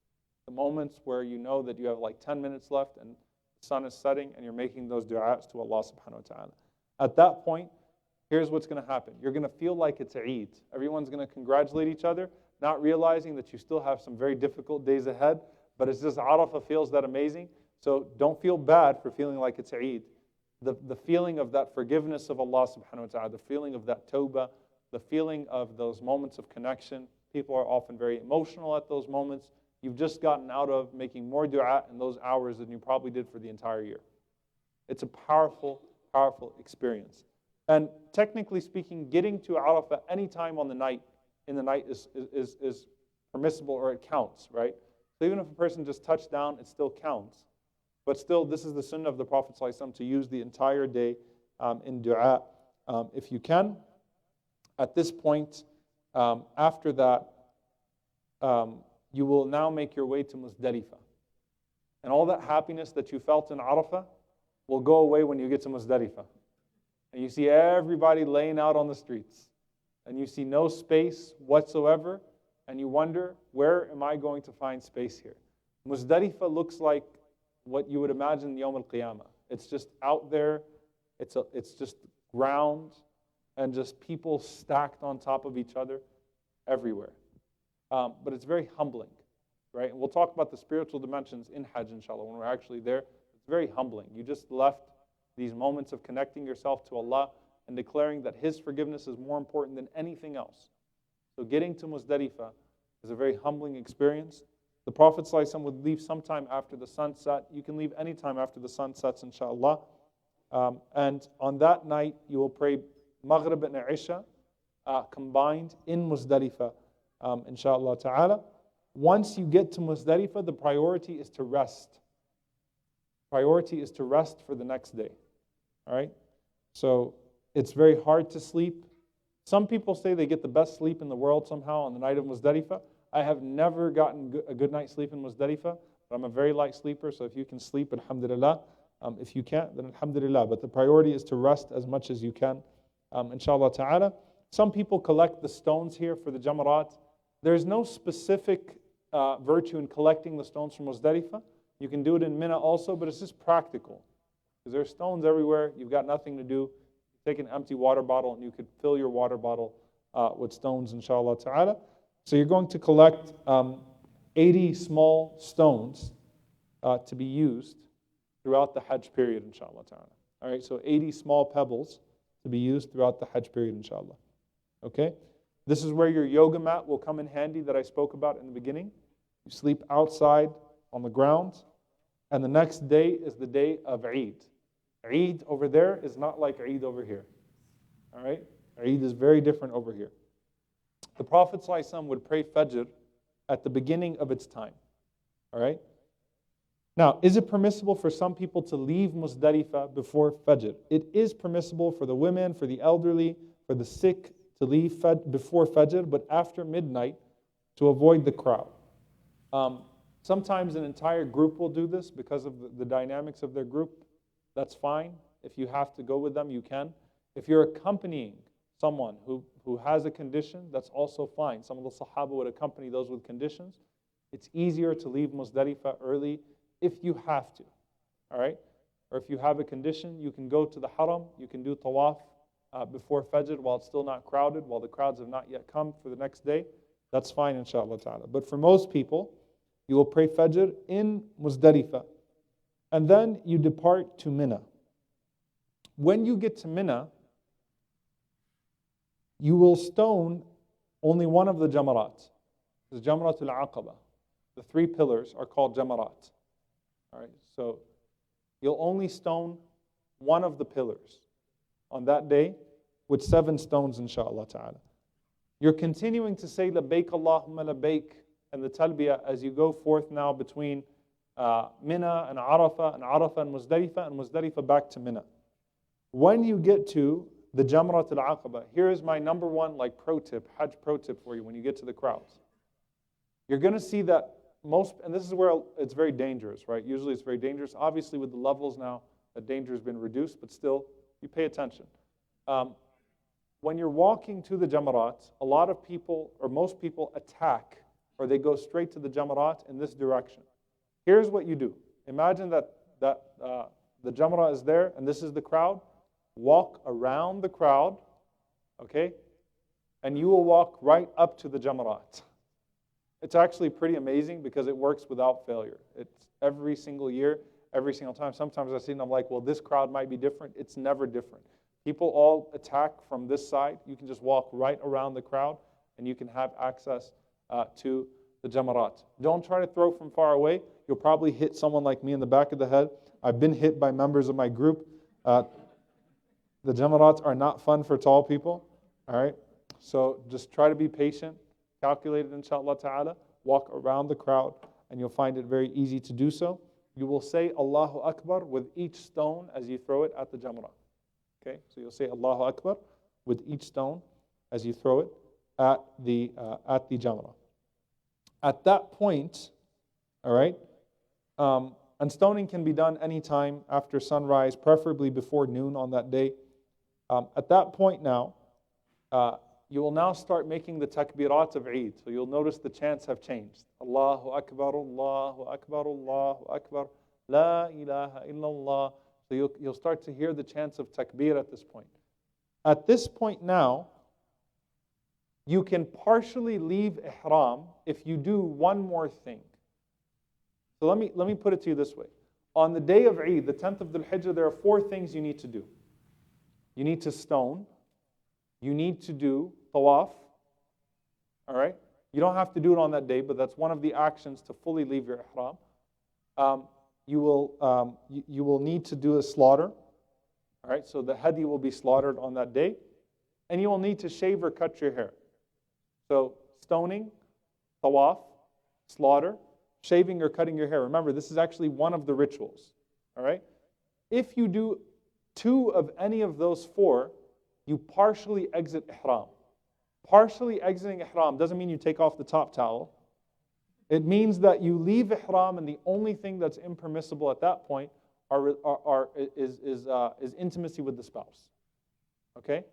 The moments where you know that you have like 10 minutes left and the sun is setting and you're making those du'as to Allah subhanahu wa ta'ala. At that point, here's what's going to happen. You're going to feel like it's Eid. Everyone's going to congratulate each other, not realizing that you still have some very difficult days ahead, but it's just Arafah feels that amazing. So don't feel bad for feeling like it's Eid. The feeling of that forgiveness of Allah subhanahu wa ta'ala, the feeling of that tawbah, the feeling of those moments of connection. People are often very emotional at those moments. You've just gotten out of making more dua in those hours than you probably did for the entire year. It's a powerful, powerful experience. And technically speaking, getting to Arafah any time in the night is permissible, or it counts, right? So even if a person just touched down, it still counts. But still, this is the sunnah of the Prophet ﷺ to use the entire day in dua if you can. At this point, after that, you will now make your way to Muzdalifah. And all that happiness that you felt in Arafah will go away when you get to Muzdalifah. And you see everybody laying out on the streets. And you see no space whatsoever. And you wonder, where am I going to find space here? Muzdalifah looks like what you would imagine Yawm al-Qiyamah. It's just out there. It's just ground and just people stacked on top of each other everywhere. But it's very humbling, right? And we'll talk about the spiritual dimensions in Hajj, inshallah, when we're actually there. It's very humbling. You just left these moments of connecting yourself to Allah and declaring that His forgiveness is more important than anything else. So getting to Muzdalifah is a very humbling experience. The Prophet ﷺ would leave sometime after the sunset. You can leave anytime after the sun sets, inshallah. And on that night, you will pray Maghrib and Isha combined in Muzdalifah, inshallah ta'ala. Once you get to Muzdalifah, the priority is to rest. Priority is to rest for the next day. All right? So it's very hard to sleep. Some people say they get the best sleep in the world somehow on the night of Muzdalifah. I have never gotten a good night's sleep in Muzdalifah, but I'm a very light sleeper, so if you can sleep, alhamdulillah. If you can't, then alhamdulillah. But the priority is to rest as much as you can, inshallah ta'ala. Some people collect the stones here for the jamarat. There's no specific virtue in collecting the stones from Muzdalifah. You can do it in Mina also, but it's just practical. Because there's stones everywhere, you've got nothing to do. Take an empty water bottle and you could fill your water bottle with stones, inshallah ta'ala. So you're going to collect 80 small stones to be used throughout the Hajj period, inshallah ta'ala. All right, so 80 small pebbles to be used throughout the Hajj period, inshallah. Okay? This is where your yoga mat will come in handy that I spoke about in the beginning. You sleep outside on the ground, and the next day is the day of Eid. Eid over there is not like Eid over here. All right? Eid is very different over here. The Prophet ﷺ would pray Fajr at the beginning of its time. All right? Now, is it permissible for some people to leave Muzdalifah before Fajr? It is permissible for the women, for the elderly, for the sick to leave before Fajr, but after midnight to avoid the crowd. Sometimes an entire group will do this because of the dynamics of their group. That's fine. If you have to go with them, you can. If you're accompanying someone who has a condition, that's also fine. Some of the Sahaba would accompany those with conditions. It's easier to leave Muzdalifah early if you have to, all right? Or if you have a condition, you can go to the Haram, you can do Tawaf before Fajr while it's still not crowded, while the crowds have not yet come for the next day. That's fine, inshallah ta'ala. But for most people, you will pray Fajr in Muzdalifah, and then you depart to Mina. When you get to Mina, you will stone only one of the jamarat. The Jamrat al-Aqaba. The 3 pillars are called jamarat. All right, so you'll only stone one of the pillars on that day with 7 stones, inshallah ta'ala. You're continuing to say labbaik Allahumma labbaik and the talbiyah as you go forth now between Mina and Arafah and Muzdalifah back to Mina. When you get to the Jamrat al-Aqaba, here is my number one pro tip, Hajj pro tip for you when you get to the crowds. You're going to see that and this is where it's very dangerous, right? Usually it's very dangerous. Obviously with the levels now, the danger has been reduced, but still, you pay attention. When you're walking to the Jamarat, a lot of people, or most people, attack, or they go straight to the Jamarat in this direction. Here's what you do. Imagine that the Jamra is there, and this is the crowd. Walk around the crowd, okay? And you will walk right up to the Jamarat. It's actually pretty amazing because it works without failure. It's every single year, every single time. Sometimes I see it and I'm like, well, this crowd might be different. It's never different. People all attack from this side. You can just walk right around the crowd and you can have access to the Jamarat. Don't try to throw from far away. You'll probably hit someone like me in the back of the head. I've been hit by members of my group. The Jamarats are not fun for tall people. All right? So just try to be patient. Calculated, inshallah ta'ala, walk around the crowd, and you'll find it very easy to do so. You will say Allahu Akbar with each stone as you throw it at the Jamrah. Okay, so you'll say Allahu Akbar with each stone as you throw it at the Jamrah. At that point, all right, and stoning can be done anytime after sunrise, preferably before noon on that day. At that point now, you will now start making the takbirat of Eid. So you'll notice the chants have changed. Allahu Akbar, Allahu Akbar, Allahu Akbar, La ilaha illallah. So you'll start to hear the chants of takbir at this point. At this point now, you can partially leave ihram if you do one more thing. So let me put it to you this way. On the day of Eid, the 10th of Dhul Hijjah, there are 4 things you need to do. You need to stone. You need to do tawaf, all right? You don't have to do it on that day, but that's one of the actions to fully leave your ihram. You will need to do a slaughter, all right? So the hadi will be slaughtered on that day, and you will need to shave or cut your hair. So stoning, tawaf, slaughter, shaving or cutting your hair. Remember, this is actually one of the rituals, all right? If you do 2 of any of those 4, you partially exit ihram. Partially exiting ihram doesn't mean you take off the top towel. It means that you leave ihram and the only thing that's impermissible at that point is intimacy with the spouse. Okay?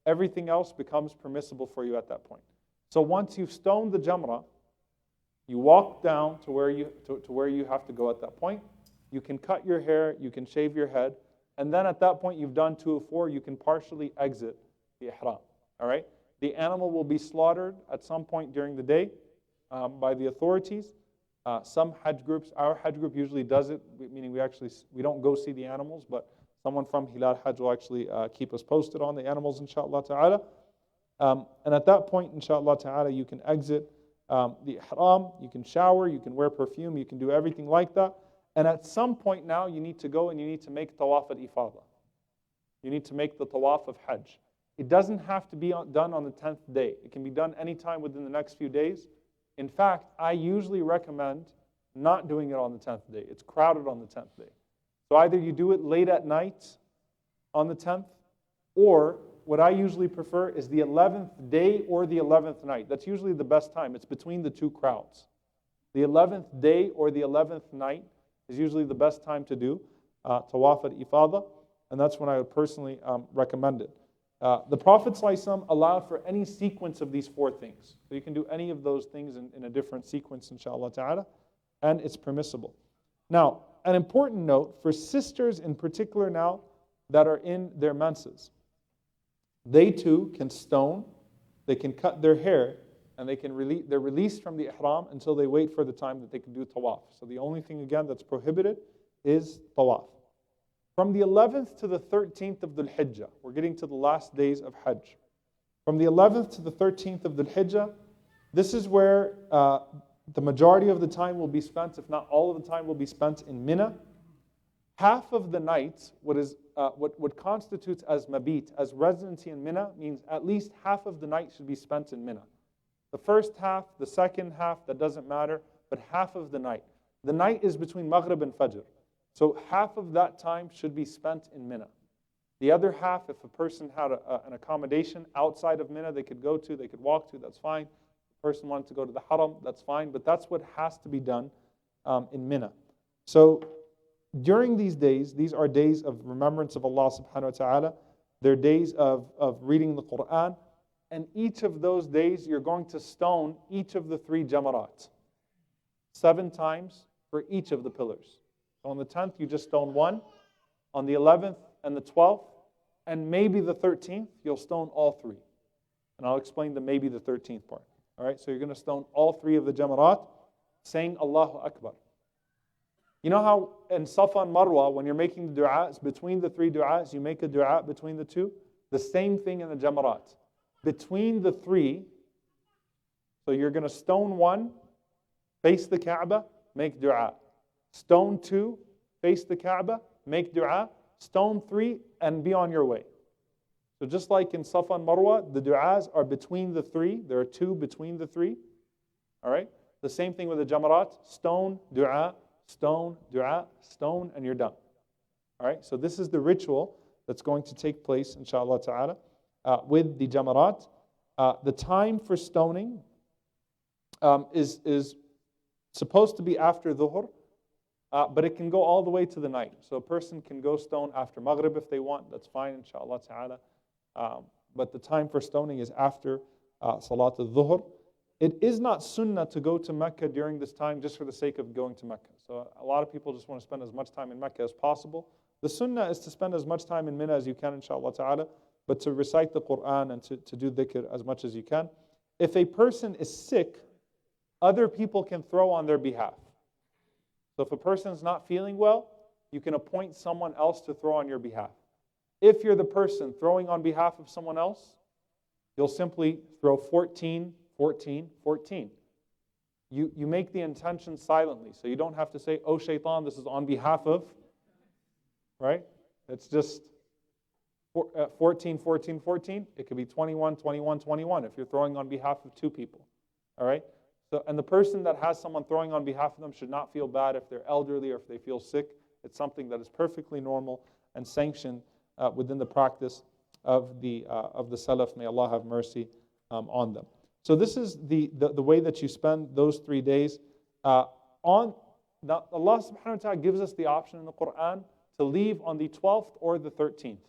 Everything else becomes permissible for you at that point. So once you've stoned the jamrah, you walk down to where you have to go at that point. You can cut your hair, you can shave your head, and then at that point you've done 2 of 4, you can partially exit the ihram. All right? The animal will be slaughtered at some point during the day by the authorities. Some Hajj groups, our Hajj group usually does it, meaning we don't go see the animals, but someone from Hilal Hajj will actually keep us posted on the animals, inshallah ta'ala. And at that point, inshallah ta'ala, you can exit the ihram, you can shower, you can wear perfume, you can do everything like that. And at some point now, you need to go and you need to make tawaf al-ifadah. You need to make the tawaf of Hajj. It doesn't have to be done on the 10th day. It can be done anytime within the next few days. In fact, I usually recommend not doing it on the 10th day. It's crowded on the 10th day. So either you do it late at night on the 10th, or what I usually prefer is the 11th day or the 11th night. That's usually the best time. It's between the two crowds. The 11th day or the 11th night is usually the best time to do tawaf al-ifada, and that's when I would personally recommend it. The Prophet ﷺ allowed for any sequence of these four things. So you can do any of those things in a different sequence, inshallah ta'ala, and it's permissible. Now, an important note for sisters in particular now that are in their menses. They too can stone, they can cut their hair, and they're released from the ihram until they wait for the time that they can do tawaf. So the only thing, again, that's prohibited is tawaf. From the 11th to the 13th of Dhul Hijjah, we're getting to the last days of Hajj. From the 11th to the 13th of Dhul Hijjah, this is where the majority of the time will be spent, if not all of the time will be spent in Mina. Half of the night, what constitutes as mabit, as residency in Mina, means at least half of the night should be spent in Mina. The first half, the second half, that doesn't matter, but half of the night. The night is between Maghrib and Fajr. So half of that time should be spent in Mina. The other half, if a person had an accommodation outside of Mina they could go to, they could walk to, that's fine. If a person wanted to go to the Haram, that's fine. But that's what has to be done in Mina. So during these days, these are days of remembrance of Allah subhanahu wa ta'ala. They're days of reading the Quran. And each of those days, you're going to stone each of the 3 jamarat. 7 times for each of the pillars. So on the 10th, you just stone 1. On the 11th and the 12th, and maybe the 13th, you'll stone all 3. And I'll explain the maybe the 13th part. All right, so you're going to stone all 3 of the jamarat, saying Allahu Akbar. You know how in Safa and Marwa, when you're making the du'as, between the 3 du'as, you make a du'a between the 2? The same thing in the jamarat. Between the 3, so you're going to stone 1, face the Kaaba, make du'a. Stone 2, face the Kaaba, make du'a. Stone 3, and be on your way. So just like in Safa and Marwa, the du'as are between the 3. There are 2 between the 3. All right? The same thing with the jamarat. Stone, du'a, stone, du'a, stone, and you're done. All right? So this is the ritual that's going to take place, inshallah ta'ala, with the jamarat. The time for stoning is supposed to be after dhuhr, but it can go all the way to the night. So a person can go stone after Maghrib if they want. That's fine, inshallah ta'ala. But the time for stoning is after Salat al-Dhuhr. It is not sunnah to go to Mecca during this time just for the sake of going to Mecca. So a lot of people just want to spend as much time in Mecca as possible. The sunnah is to spend as much time in Mina as you can, inshallah ta'ala, but to recite the Quran and to do dhikr as much as you can. If a person is sick, other people can throw on their behalf. So if a person is not feeling well, you can appoint someone else to throw on your behalf. If you're the person throwing on behalf of someone else, you'll simply throw 14, 14, 14. You make the intention silently, so you don't have to say, oh shaitan, this is on behalf of, right? It's just 14, 14, 14. It could be 21, 21, 21 if you're throwing on behalf of 2 people, all right? So, and the person that has someone throwing on behalf of them should not feel bad if they're elderly or if they feel sick. It's something that is perfectly normal and sanctioned within the practice of the Salaf. May Allah have mercy on them. So this is the way that you spend those 3 days. Now Allah subhanahu wa ta'ala gives us the option in the Quran to leave on the 12th or the 13th.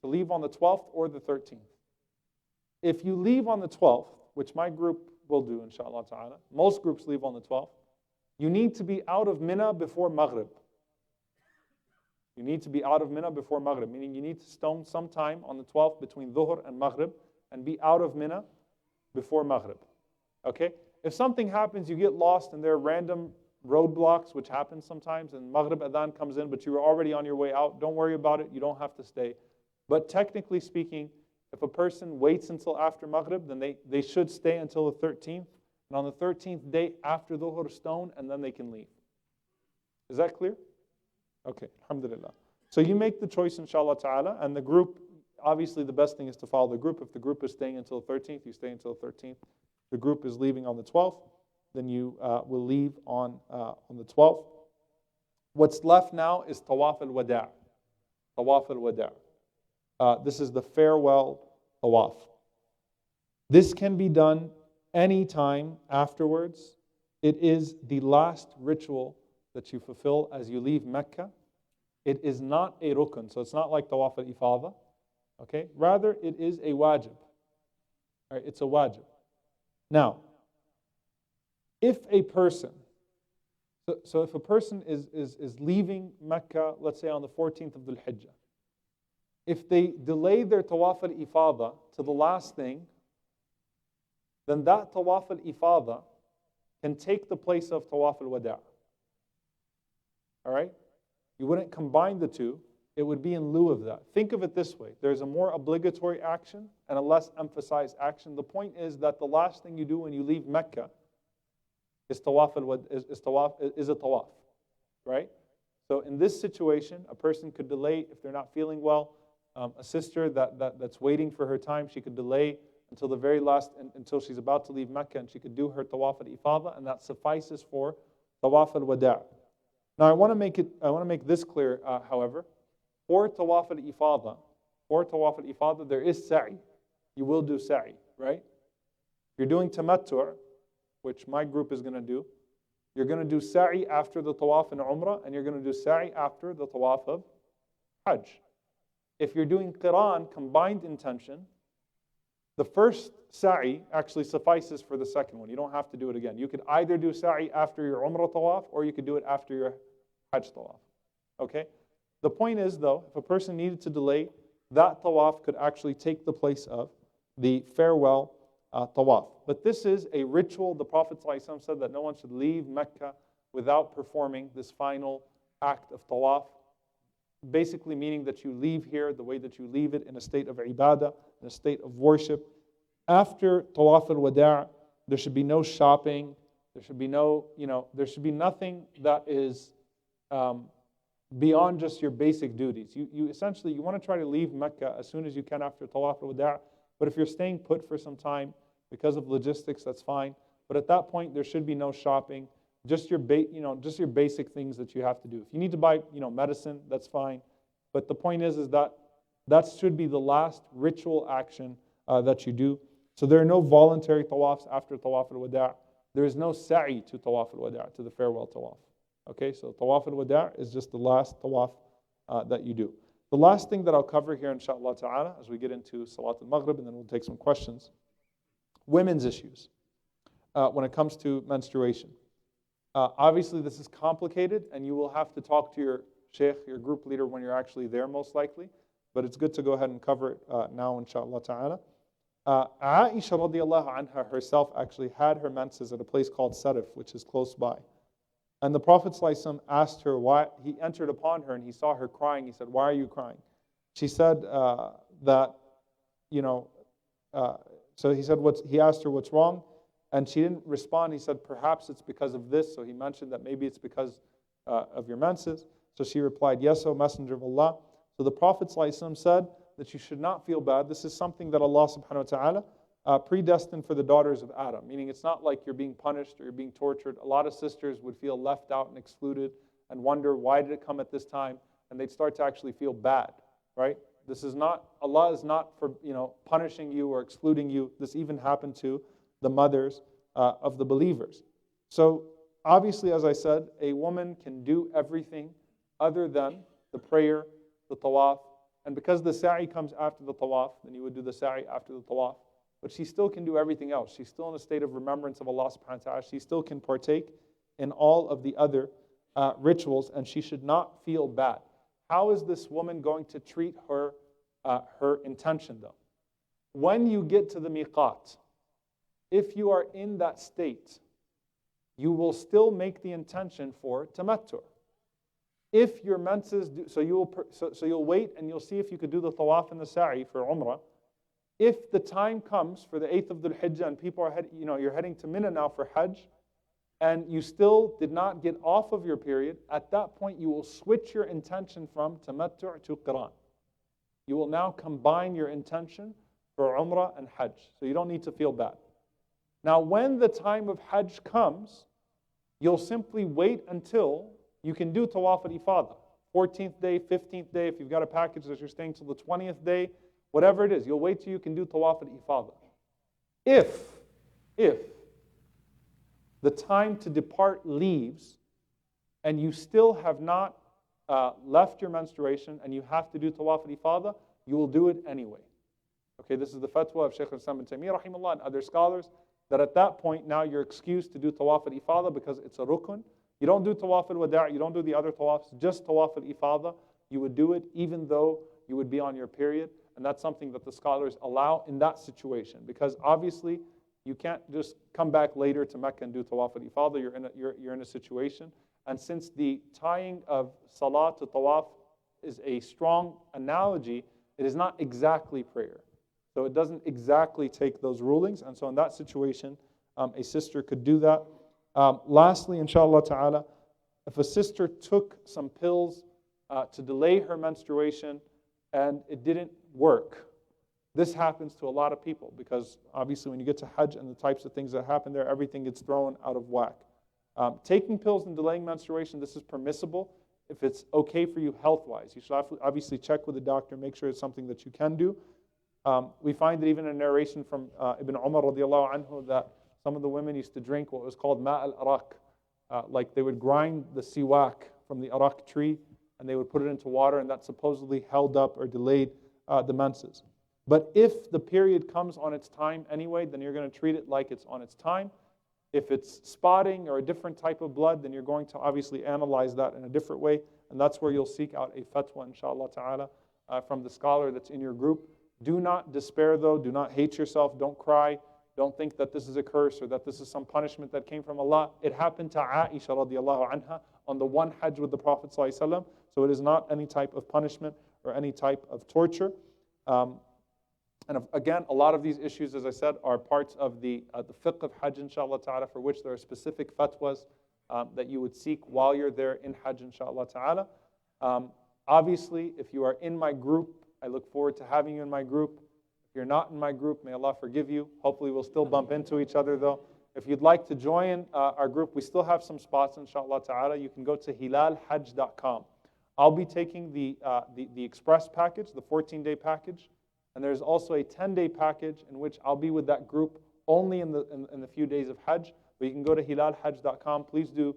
To leave on the 12th or the 13th. If you leave on the 12th, which my group will do, inshallah ta'ala. Most groups leave on the 12th. You need to be out of Mina before Maghrib. You need to be out of Mina before Maghrib, meaning you need to stone sometime on the 12th between Dhuhr and Maghrib and be out of Mina before Maghrib. Okay? If something happens, you get lost and there are random roadblocks, which happens sometimes, and Maghrib Adhan comes in, but you were already on your way out, don't worry about it. You don't have to stay. But technically speaking, if a person waits until after Maghrib, then they should stay until the 13th. And on the 13th day, after Dhuhr, stone, and then they can leave. Is that clear? Okay, alhamdulillah. So you make the choice, inshallah ta'ala, and the group obviously the best thing is to follow the group. If the group is staying until the 13th, you stay until the 13th. The group is leaving on the 12th, then you will leave on the 12th. What's left now is Tawaf al-Wada'. Tawaf al-Wada'. This is the farewell Tawaf. This can be done any time afterwards. It is the last ritual that you fulfill as you leave Mecca. It is not a rukn, so it's not like Tawaf al-Ifada. Okay? Rather, it is a wajib. All right, it's a wajib. Now, if a person, so if a person is leaving Mecca, let's say on the 14th of Dhul Hijjah, if they delay their Tawaf al-Ifada to the last thing, then that Tawaf al-Ifada can take the place of Tawaf al-Wada'. All right? You wouldn't combine the two. It would be in lieu of that. Think of it this way. There's a more obligatory action and a less emphasized action. The point is that the last thing you do when you leave Mecca is a tawaf, right? So in this situation, a person could delay if they're not feeling well. A sister that's waiting for her time, she could delay until the very last, until she's about to leave Mecca, and she could do her Tawaf al-Ifada, and that suffices for Tawaf al-Wada'. Now I want to make this clear, however. For Tawaf al-Ifada, there is sa'i. You will do sa'i, right? You're doing tamattu', which my group is going to do. You're going to do sa'i after the Tawaf and Umrah, and you're going to do sa'i after the Tawaf of Hajj. If you're doing Qiran, combined intention, the first sa'i actually suffices for the second one. You don't have to do it again. You could either do sa'i after your Umrah Tawaf, or you could do it after your Hajj Tawaf. Okay? The point is, though, if a person needed to delay, that Tawaf could actually take the place of the farewell Tawaf. But this is a ritual. The Prophet ﷺ said that no one should leave Mecca without performing this final act of Tawaf. Basically meaning that you leave here the way that you leave it, in a state of ibadah, in a state of worship. After Tawaf al-Wada', there should be no shopping. There should be no, there should be nothing that is beyond just your basic duties. You essentially, you want to try to leave Mecca as soon as you can after Tawaf al-Wada'. But if you're staying put for some time because of logistics, that's fine. But at that point, there should be no shopping. Just your basic things that you have to do. If you need to buy, medicine, that's fine. But the point is that should be the last ritual action that you do. So there are no voluntary tawafs after Tawaf al-Wada'. There is no sa'i to Tawaf al-Wada', to the farewell tawaf. Okay, so Tawaf al-Wada' is just the last tawaf that you do. The last thing that I'll cover here, inshallah ta'ala, as we get into Salat al-Maghrib, and then we'll take some questions. Women's issues when it comes to menstruation. Obviously, this is complicated, and you will have to talk to your sheikh, your group leader, when you're actually there, most likely. But it's good to go ahead and cover it now, inshallah ta'ala. Aisha radiallahu anha herself actually had her menses at a place called Sarif, which is close by. And the Prophet ﷺ asked her why. He entered upon her and he saw her crying. He said, "Why are you crying?" She said that, so he said, he asked her, "What's wrong?" And she didn't respond. He said, "Perhaps it's because of this." So he mentioned that maybe it's because of your menses. So she replied, "Yes, O Messenger of Allah." So the Prophet ﷺ said that you should not feel bad. This is something that Allah subhanahu wa ta'ala predestined for the daughters of Adam. Meaning it's not like you're being punished or you're being tortured. A lot of sisters would feel left out and excluded and wonder, why did it come at this time? And they'd start to actually feel bad, right? This is not, Allah is not for punishing you or excluding you. This even happened to the mothers of the believers. So obviously, as I said, a woman can do everything other than the prayer, the tawaf, and because the sa'i comes after the tawaf, then you would do the sa'i after the tawaf. But she still can do everything else. She's still in a state of remembrance of Allah subhanahu wa ta'ala. She still can partake in all of the other rituals, and she should not feel bad. How is this woman going to treat her intention, though? When you get to the miqat, if you are in that state, you will still make the intention for tamattu'. If your menses do, so you'll wait and you'll see if you could do the tawaf and the sa'i for umrah. If the time comes for the 8th of Dhul Hijjah and people are you're heading to Mina now for Hajj, and you still did not get off of your period, at that point you will switch your intention from tamattu' to qiran. you will now combine your intention for Umrah and Hajj. So you don't need to feel bad. Now, when the time of Hajj comes, you'll simply wait until you can do Tawaf al-Ifadah. 14th day, 15th day, if you've got a package that you're staying till the 20th day, whatever it is, you'll wait till you can do Tawaf al-Ifadah. If the time to depart leaves and you still have not left your menstruation and you have to do Tawaf al-Ifadah, you will do it anyway. Okay, this is the fatwa of Shaykh al-Islam ibn Taymiyyah rahimahullah and other scholars, that at that point now you're excused to do Tawaf al-Ifadah because it's a rukun. You don't do Tawaf al-Wada', you don't do the other tawafs, just Tawaf al-Ifadah. You would do it even though you would be on your period, and that's something that the scholars allow in that situation, because obviously you can't just come back later to Mecca and do Tawaf al-Ifadah. You're in a situation, and since the tying of Salah to Tawaf is a strong analogy, it is not exactly prayer. So it doesn't exactly take those rulings, and so in that situation, a sister could do that. Lastly, inshallah ta'ala, if a sister took some pills to delay her menstruation and it didn't work, this happens to a lot of people because obviously when you get to Hajj and the types of things that happen there, everything gets thrown out of whack. Taking pills and delaying menstruation, this is permissible if it's okay for you health-wise. You should obviously check with the doctor, make sure it's something that you can do. We find that even in a narration from Ibn Omar radiallahu anhu that some of the women used to drink what was called ma' al-arak. Like they would grind the siwak from the arak tree and they would put it into water, and that supposedly held up or delayed the menses. But if the period comes on its time anyway, then you're going to treat it like it's on its time. If it's spotting or a different type of blood, then you're going to obviously analyze that in a different way, and that's where you'll seek out a fatwa, inshallah ta'ala, from the scholar that's in your group. Do not despair though, do not hate yourself, don't cry, don't think that this is a curse or that this is some punishment that came from Allah. It happened to Aisha radiallahu anha on the one Hajj with the Prophet sallallahu alaihi wasallam, so it is not any type of punishment or any type of torture. And again, a lot of these issues, as I said, are parts of the fiqh of Hajj, inshallah ta'ala, for which there are specific fatwas that you would seek while you're there in Hajj, inshallah ta'ala. Obviously, if you are in my group, I look forward to having you in my group. If you're not in my group, may Allah forgive you. Hopefully we'll still bump into each other though. If you'd like to join our group, we still have some spots, inshallah ta'ala. You can go to hilalhajj.com. I'll be taking the express package, the 14-day package, and there's also a 10-day package in which I'll be with that group only in the few days of Hajj. But you can go to hilalhajj.com. Please do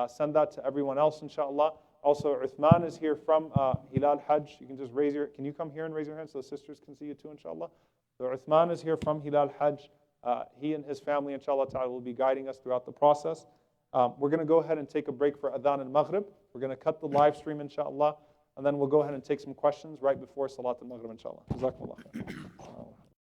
send that to everyone else, inshallah. Also, Uthman is here from Hilal Hajj. You can just can you come here and raise your hand so the sisters can see you too, inshallah? So Uthman is here from Hilal Hajj. He and his family, inshallah ta'ala, will be guiding us throughout the process. We're going to go ahead and take a break for Adhan and Maghrib. We're going to cut the live stream, inshallah, and then we'll go ahead and take some questions right before Salat al-Maghrib, inshallah. Jazakumullah khair.